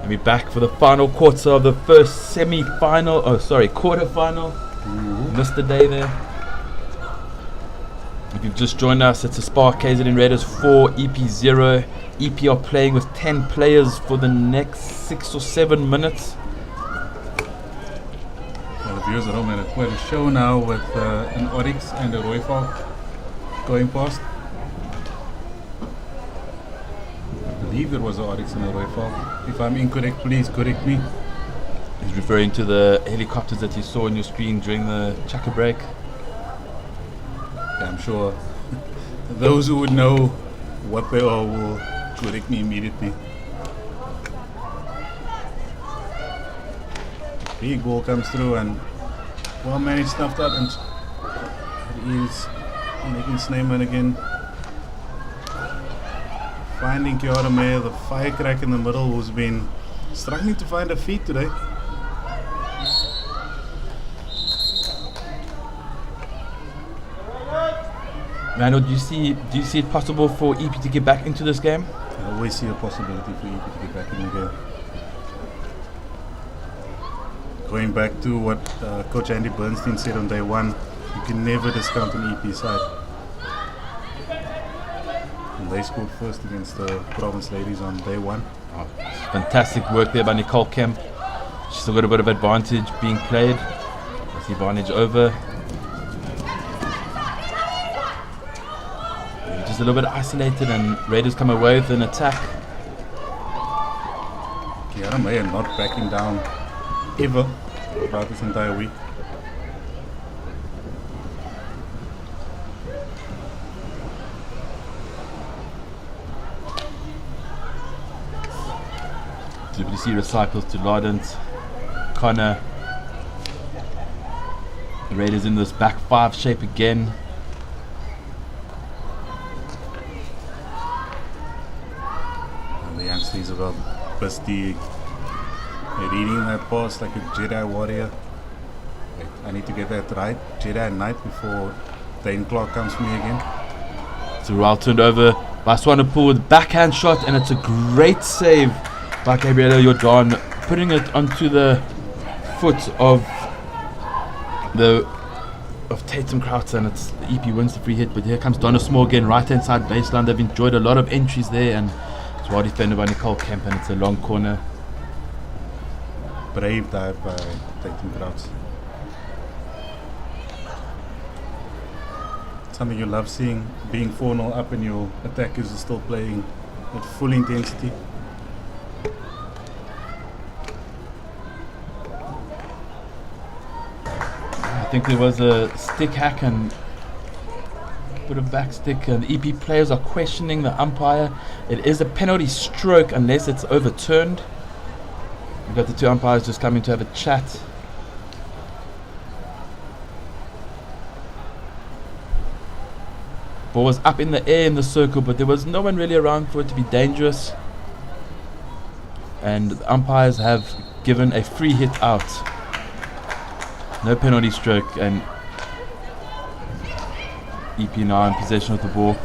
Speaker 3: And we're back for the final quarter of the first quarter-final. Missed the day there. If you've just joined us, it's a SPAR KZN Raiders 4, EP 0. EP are playing with 10 players for the next 6 or 7 minutes.
Speaker 1: Well, the viewers at home had quite a show now with an Oryx and a Rooivalk going past. I believe it was an Oryx and a Rooivalk. If I'm incorrect, please correct me.
Speaker 3: He's referring to the helicopters that you saw on your screen during the Chaka break.
Speaker 1: I'm sure those who would know what they are will correct me immediately. Big ball comes through and well managed, stuffed up, and it is making Snyman again. finding Kiara Mayer, the firecrack in the middle, who's been struggling to find her feet today.
Speaker 3: Randall, do you see it possible for EP to get back into this game?
Speaker 1: I always see a possibility for EP to get back in the game. Going back to what Coach Andy Bernstein said on day one, you can never discount an EP side. And they scored first against the Province Ladies on day one.
Speaker 3: Oh, fantastic work there by Nicole Kemp. She's still got a bit of advantage being played. That's the advantage over. Just a little bit isolated, and Raiders come away with an attack.
Speaker 1: Kiara Mayer not backing down ever throughout this entire week.
Speaker 3: WC recycles to Lardent. Connor. The Raiders in this back five shape again.
Speaker 1: And the youngsters about Basti reading that pass like a Jedi warrior. Wait, I need to get that right. Jedi Knight before Dane Clark comes for me again.
Speaker 3: It's well turned over by Swanepoel with backhand shot, and it's a great save by Gabriela Jordan, putting it onto the foot of Tatum Croucher, and it's the EP wins the free hit. But here comes Donna Small again, right hand side baseline. They've enjoyed a lot of entries there, and it's well defended by Nicole Kemp, and it's a long corner.
Speaker 1: Brave dive by Tatum Croucher. Something you love seeing, being 4-0 up and your attackers are still playing at full intensity.
Speaker 3: I think there was a stick hack and bit of back stick, and the EP players are questioning the umpire. It is a penalty stroke unless it's overturned. We've got the two umpires just coming to have a chat. Ball was up in the air in the circle, but there was no one really around for it to be dangerous. And the umpires have given a free hit out. No penalty stroke, and EP now in possession of the ball.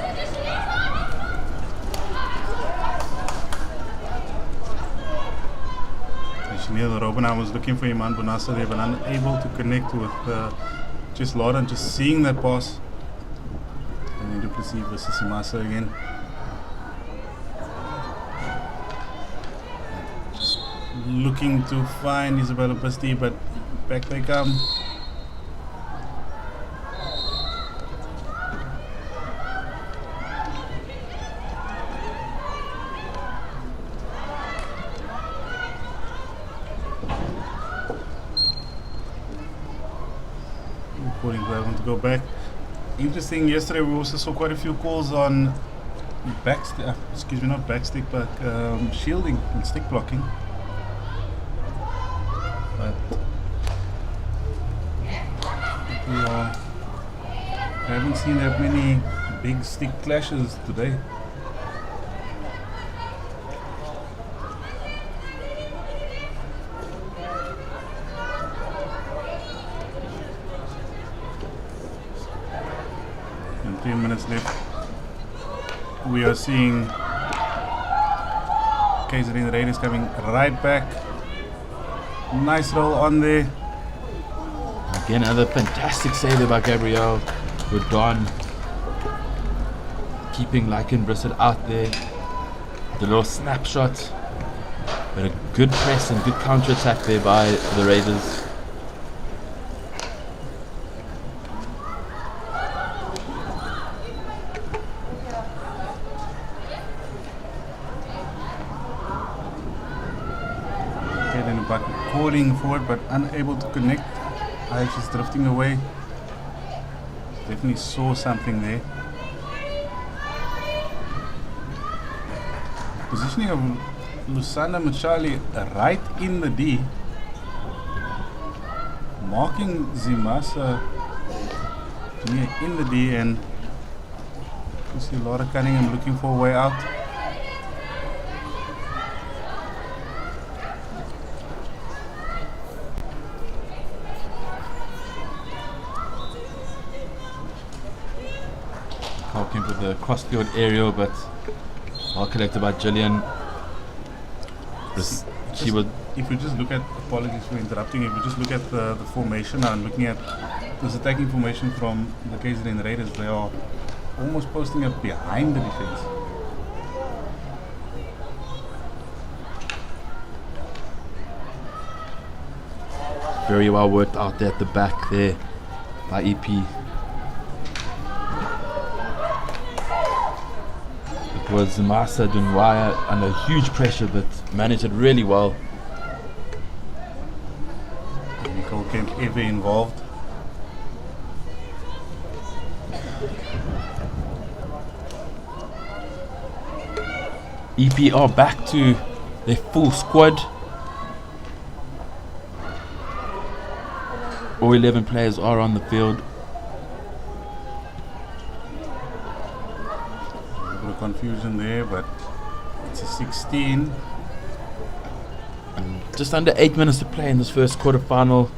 Speaker 1: Neil Robbenham was looking for Iman Bonassa there, but unable to connect with just Lauren, just seeing that pass. And then Duplessis versus Simasa again. Just looking to find Isabella Basti, but back they come. Go back. Interesting, yesterday we also saw quite a few calls on backstick, excuse me, not backstick, but shielding and stick blocking. But we haven't seen that many big stick clashes today. And 3 minutes left. We are seeing KZN Raiders coming right back. Nice roll on there.
Speaker 3: Again, another fantastic save there by Gabrielle Rodon, keeping Lycan Brissett out there. The little snapshot, but a good press and good counter attack there by the Raiders.
Speaker 1: Calling forward but unable to connect. She's drifting away. Definitely saw something there. Positioning of Lusanda Machali right in the D. Marking Zimasa in the D, and you see Laura Cunningham looking for a way out.
Speaker 3: looking for the cross-field aerial, but well collected by Gillian. She was.
Speaker 1: If we just look at, apologies for interrupting, if we just look at the formation now and looking at this attacking formation from the KZN Raiders, they are almost posting up behind the defense.
Speaker 3: Very well worked out there at the back there by EP. It was Masa Dunwaya under huge pressure, but managed it really well.
Speaker 1: Nicole Kemp ever involved.
Speaker 3: EP are back to their full squad. All 11 players are on the field.
Speaker 1: A bit of confusion there, but it's a 16.
Speaker 3: And just under 8 minutes to play in this first quarterfinal.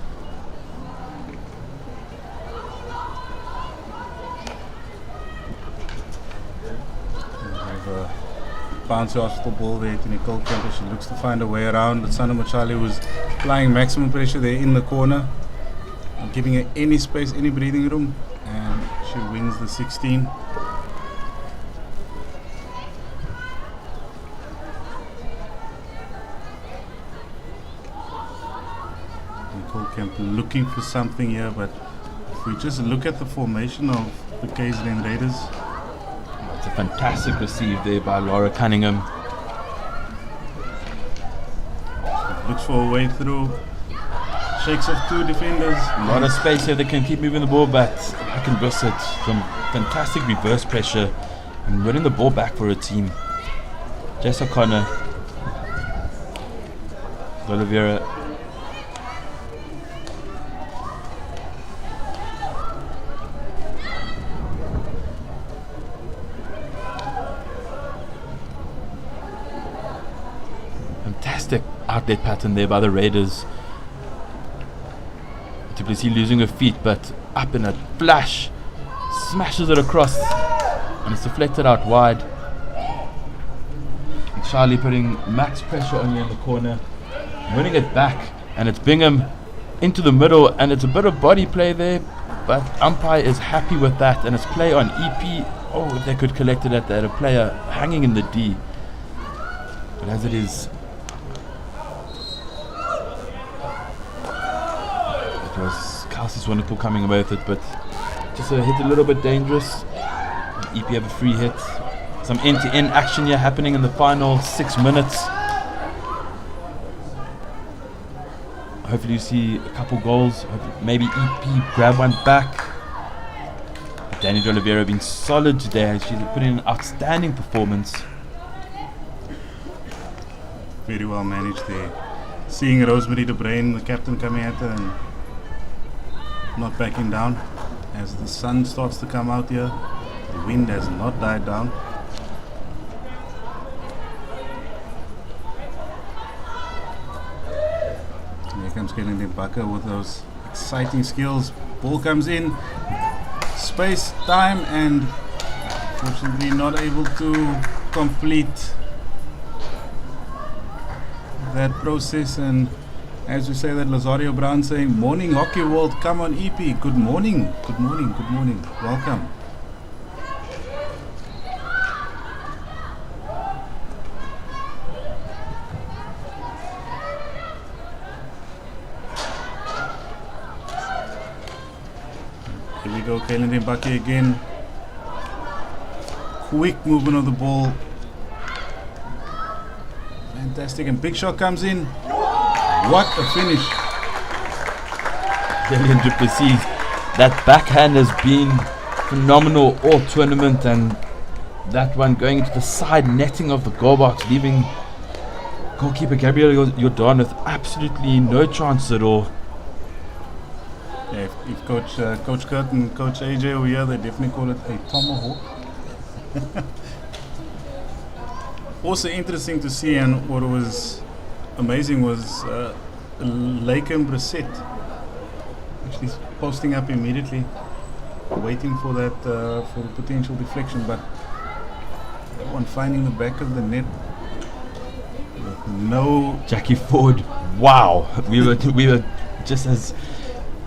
Speaker 1: Bounce off the ball there to Nicole Kemper. She looks to find a way around. Lutsana Machali was applying maximum pressure there in the corner, giving her any space, any breathing room, and she wins the 16. Nicole Kemp looking for something here, but if we just look at the formation of the KZN Raiders,
Speaker 3: It's a fantastic receive there by Laura Cunningham.
Speaker 1: looks for a way through, shakes off two defenders.
Speaker 3: A lot of space here. They can keep moving the ball back. I can miss it. Some fantastic reverse pressure and winning the ball back for a team. Jess O'Connor, Oliveira. Fantastic outlet pattern there by the Raiders. Duplessis losing her feet, but up in a flash, smashes it across, and it's deflected out wide. And Charlie putting max pressure on you in the corner, winning it back, and it's Bingham into the middle, and it's a bit of body play there, but umpire is happy with that, and it's play on EP. Oh, if they could collect it at that, a player hanging in the D. But as it is, it was Kelsey's wonderful coming away with it, but just a hit a little bit dangerous. EP have a free hit. Some end-to-end action here happening in the final 6 minutes. Hopefully you see a couple goals. Maybe EP grab one back. Danny De Oliveira being solid today. She's put in an outstanding performance.
Speaker 1: Very well managed there. Seeing Rosemary De Bruin, the captain, coming at her and not backing down. As the sun starts to come out here, the wind has not died down. Here comes Kellen Dembaka with those exciting skills. Ball comes in, space, time, and fortunately not able to complete that process. And as we say that, Lazario Brown saying, "Morning Hockey World, come on EP, good morning, good morning, good morning, welcome." Here we go, Kalen Dembake again. Quick movement of the ball. Fantastic, and big shot comes in. What a finish.
Speaker 3: Delian Duplessis, that backhand has been phenomenal all tournament, and that one going into the side netting of the goal box, leaving goalkeeper Gabriel Jordan with absolutely no chance at all.
Speaker 1: Yeah, if Coach Kurt and Coach AJ were here, they definitely call it a tomahawk. Also interesting to see, and what was amazing was Laken Brissett actually posting up immediately. waiting for that for the potential deflection, but that one finding the back of the net with no.
Speaker 3: Jackie Ford, wow, we were just as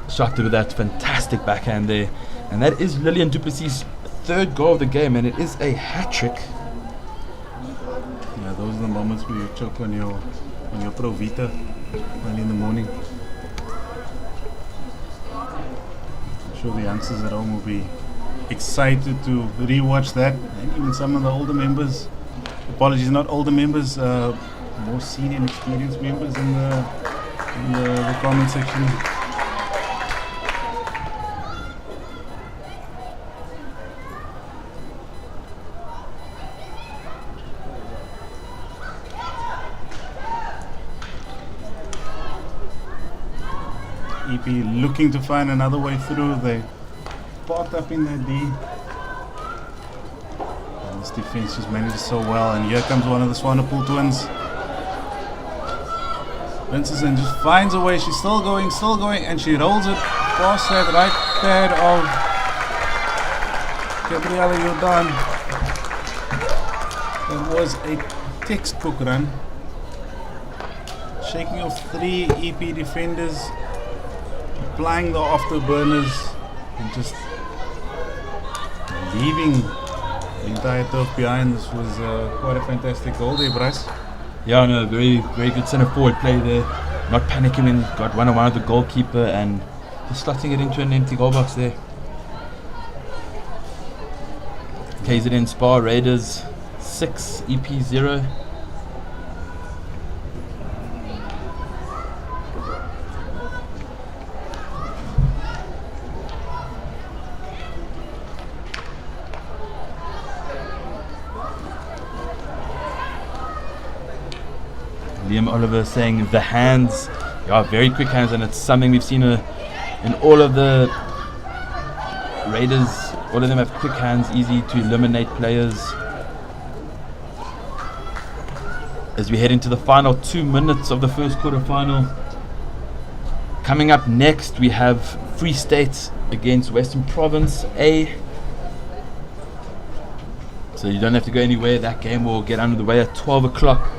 Speaker 3: shocked with that fantastic backhand there, and that is Lillian Duplessis' third goal of the game, and it is a hat trick.
Speaker 1: Yeah, those are the moments where you choke on your Pro Vita early in the morning. I'm sure the youngsters at home will be excited to rewatch that, and even some of the older members. Apologies, not older members, more senior and experienced members in the comment section. EP looking to find another way through. They parked up in their D. And this defense just manages so well. And here comes one of the Swanepoel twins. Vincent just finds a way. She's still going, and she rolls it past that right pad of Gabriela Jordan. That was a textbook run. Shaking off 3 EP defenders, applying the afterburners, and just leaving the entire turf behind. This was quite a fantastic goal there, Bryce.
Speaker 3: Yeah, no, very good centre forward play there. Not panicking when got one-on-one with the goalkeeper and just slotting it into an empty goal box there. KZN SPAR Raiders 6, EP 0. Liam Oliver saying the hands, yeah, very quick hands, and it's something we've seen in all of the Raiders. All of them have quick hands, easy to eliminate players. As we head into the final 2 minutes of the first quarter final. Coming up next, we have Free State against Western Province A. So you don't have to go anywhere. That game will get under the way at 12 o'clock.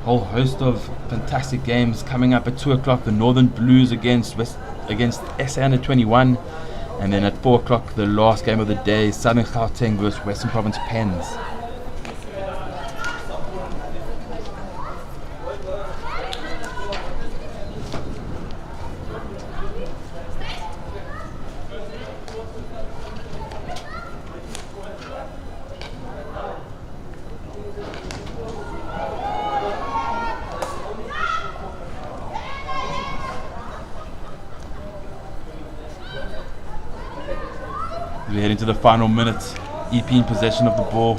Speaker 3: Whole host of fantastic games coming up at 2 o'clock. The Northern Blues against SA Under 21, and then at 4 o'clock the last game of the day, Southern Gauteng versus Western Province Pens. We head into the final minutes. EP in possession of the ball.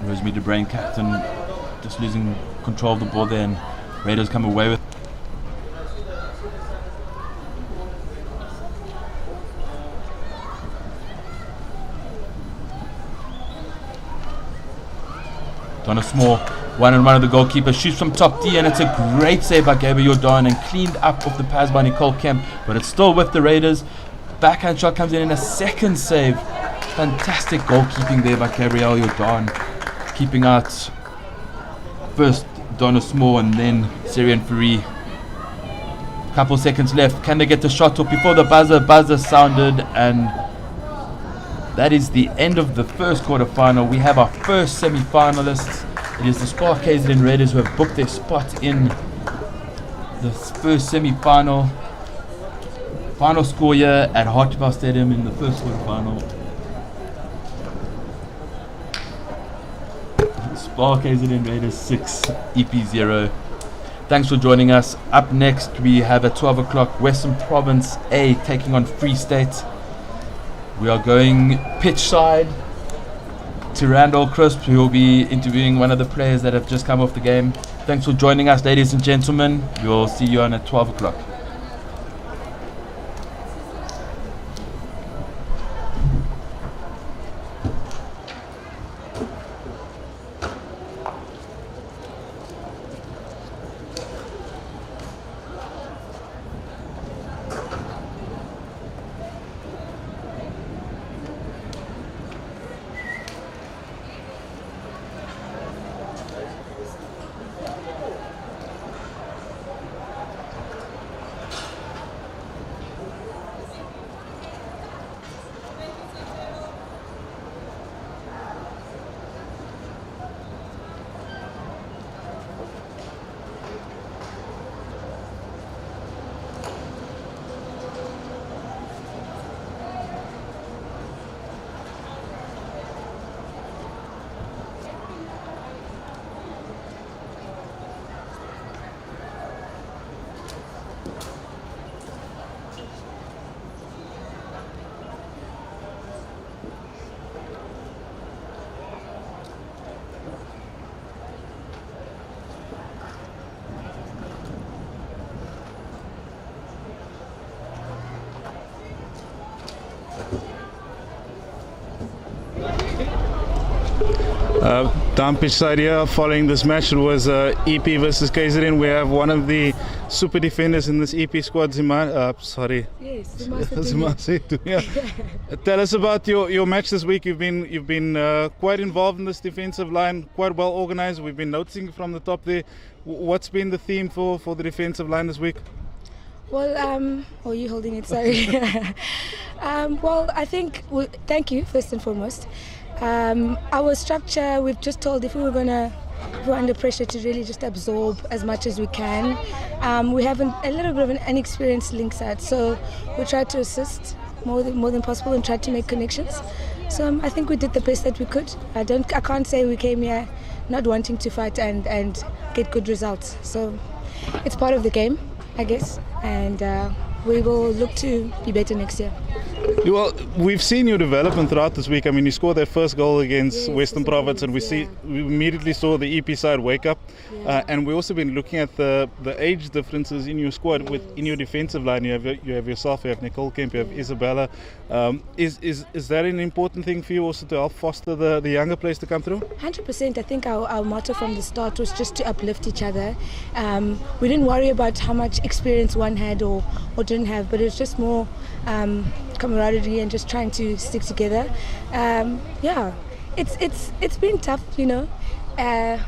Speaker 3: Rosemary de Bruin, captain, just losing control of the ball there, and Raiders come away with. Donna Small, 1-on-1 of the goalkeeper, shoots from top D, and it's a great save by Gabriel Jordan and cleaned up off the pass by Nicole Kemp, but it's still with the Raiders. Backhand shot comes in a second save. Fantastic goalkeeping there by Gabriel Jordan, keeping out first Donna Small and then Syrian Furi. Couple seconds left. Can they get the shot up before the buzzer sounded? And that is the end of the first quarter final. We have our first semi-finalists. It is the SPAR KZN Raiders who have booked their spot in the first semi-final. Final score here at Hartwell Stadium in the first quarter final. SPAR KZN Raiders 6, EP 0. Thanks for joining us. Up next we have at 12 o'clock Western Province A taking on Free State. We are going pitch side to Randall Crisp, who will be interviewing one of the players that have just come off the game. Thanks for joining us, ladies and gentlemen. We'll see you on at 12 o'clock.
Speaker 1: Down pitch side here, following this match, it was EP versus KZN. We have one of the super defenders in this EP squad, sorry.
Speaker 5: Yes,
Speaker 1: Yeah. Tell us about your match this week. You've been quite involved in this defensive line, quite well organized. We've been noticing from the top there. What's been the theme for the defensive line this week?
Speaker 5: Well, oh, you holding it, sorry. Well, I think, thank you, first and foremost. Our structure, we've just told if we're under pressure to really just absorb as much as we can. We have a little bit of an inexperienced link side, so we try to assist more than possible and try to make connections. So I think we did the best that we could. I can't say we came here not wanting to fight and get good results. So it's part of the game, I guess, and we will look to be better next year.
Speaker 1: Well, we've seen your development throughout this week. I mean, you scored that first goal against Western Province, and we immediately saw the EP side wake up. And we've also been looking at the age differences in your squad. In your defensive line, you have yourself, you have Nicole Kemp, you have Isabella. Is that an important thing for you also to help foster the younger players to come through?
Speaker 5: 100%. I think our motto from the start was just to uplift each other. We didn't worry about how much experience one had or didn't have, but it was just more camaraderie and just trying to stick together. Yeah, it's been tough, you know. I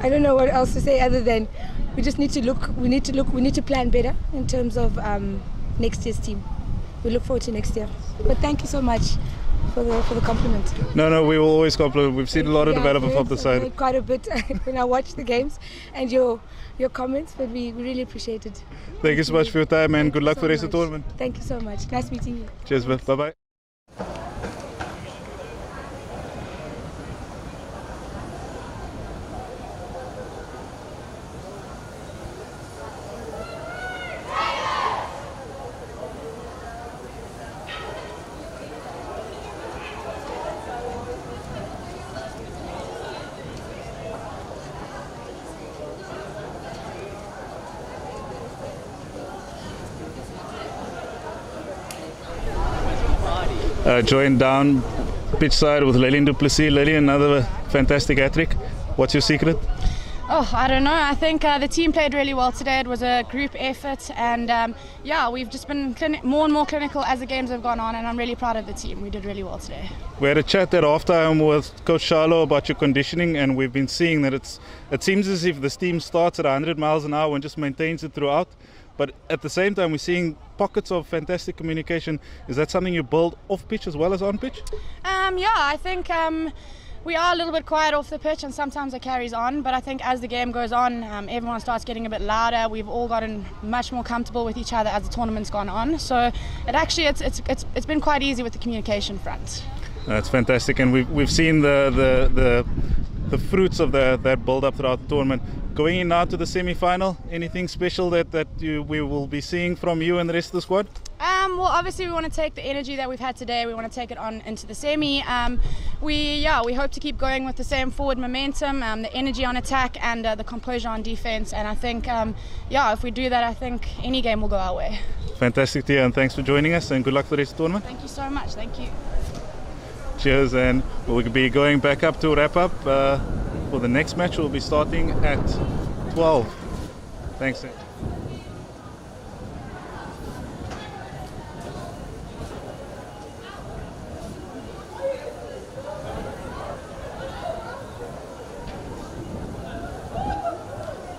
Speaker 5: don't know what else to say other than we just need to look. We need to plan better in terms of next year's team. We look forward to next year. But thank you so much for the compliment.
Speaker 1: No, we will always compliment. We've seen a lot of development from the side.
Speaker 5: Quite a bit when I watch the games and your comments, but we really appreciate it.
Speaker 1: Thank you so much for your time and good luck for the rest of the tournament.
Speaker 5: Thank you so much. Nice meeting you.
Speaker 1: Cheers, bye-bye. Joined down pitch side with Lillian Duplessis. Lillian, another fantastic hat-trick. What's your secret?
Speaker 6: Oh, I don't know. I think the team played really well today. It was a group effort, and yeah, we've just been more and more clinical as the games have gone on, and I'm really proud of the team. We did really well today. We
Speaker 1: had a chat at halftime with Coach Charlo about your conditioning, and we've been seeing that it seems as if this team starts at 100 miles an hour and just maintains it throughout. But at the same time, we're seeing pockets of fantastic communication. Is that something you build off pitch as well as on pitch?
Speaker 6: Yeah, I think we are a little bit quiet off the pitch, and sometimes it carries on. But I think as the game goes on, everyone starts getting a bit louder. We've all gotten much more comfortable with each other as the tournament's gone on. So it's been quite easy with the communication front.
Speaker 1: That's fantastic, and we've seen the fruits of that build-up throughout the tournament. Going in now to the semi-final, anything special that we will be seeing from you and the rest of the squad?
Speaker 6: Well, obviously we want to take the energy that we've had today. We want to take it on into the semi. We hope to keep going with the same forward momentum, the energy on attack, and the composure on defense. And I think, if we do that, I think any game will go our way.
Speaker 1: Fantastic, Tia, and thanks for joining us, and good luck for the rest of the tournament.
Speaker 6: Thank you so much. Thank you.
Speaker 1: Cheers, and we'll be going back up to wrap up. For the next match, we'll be starting at 12. Thanks.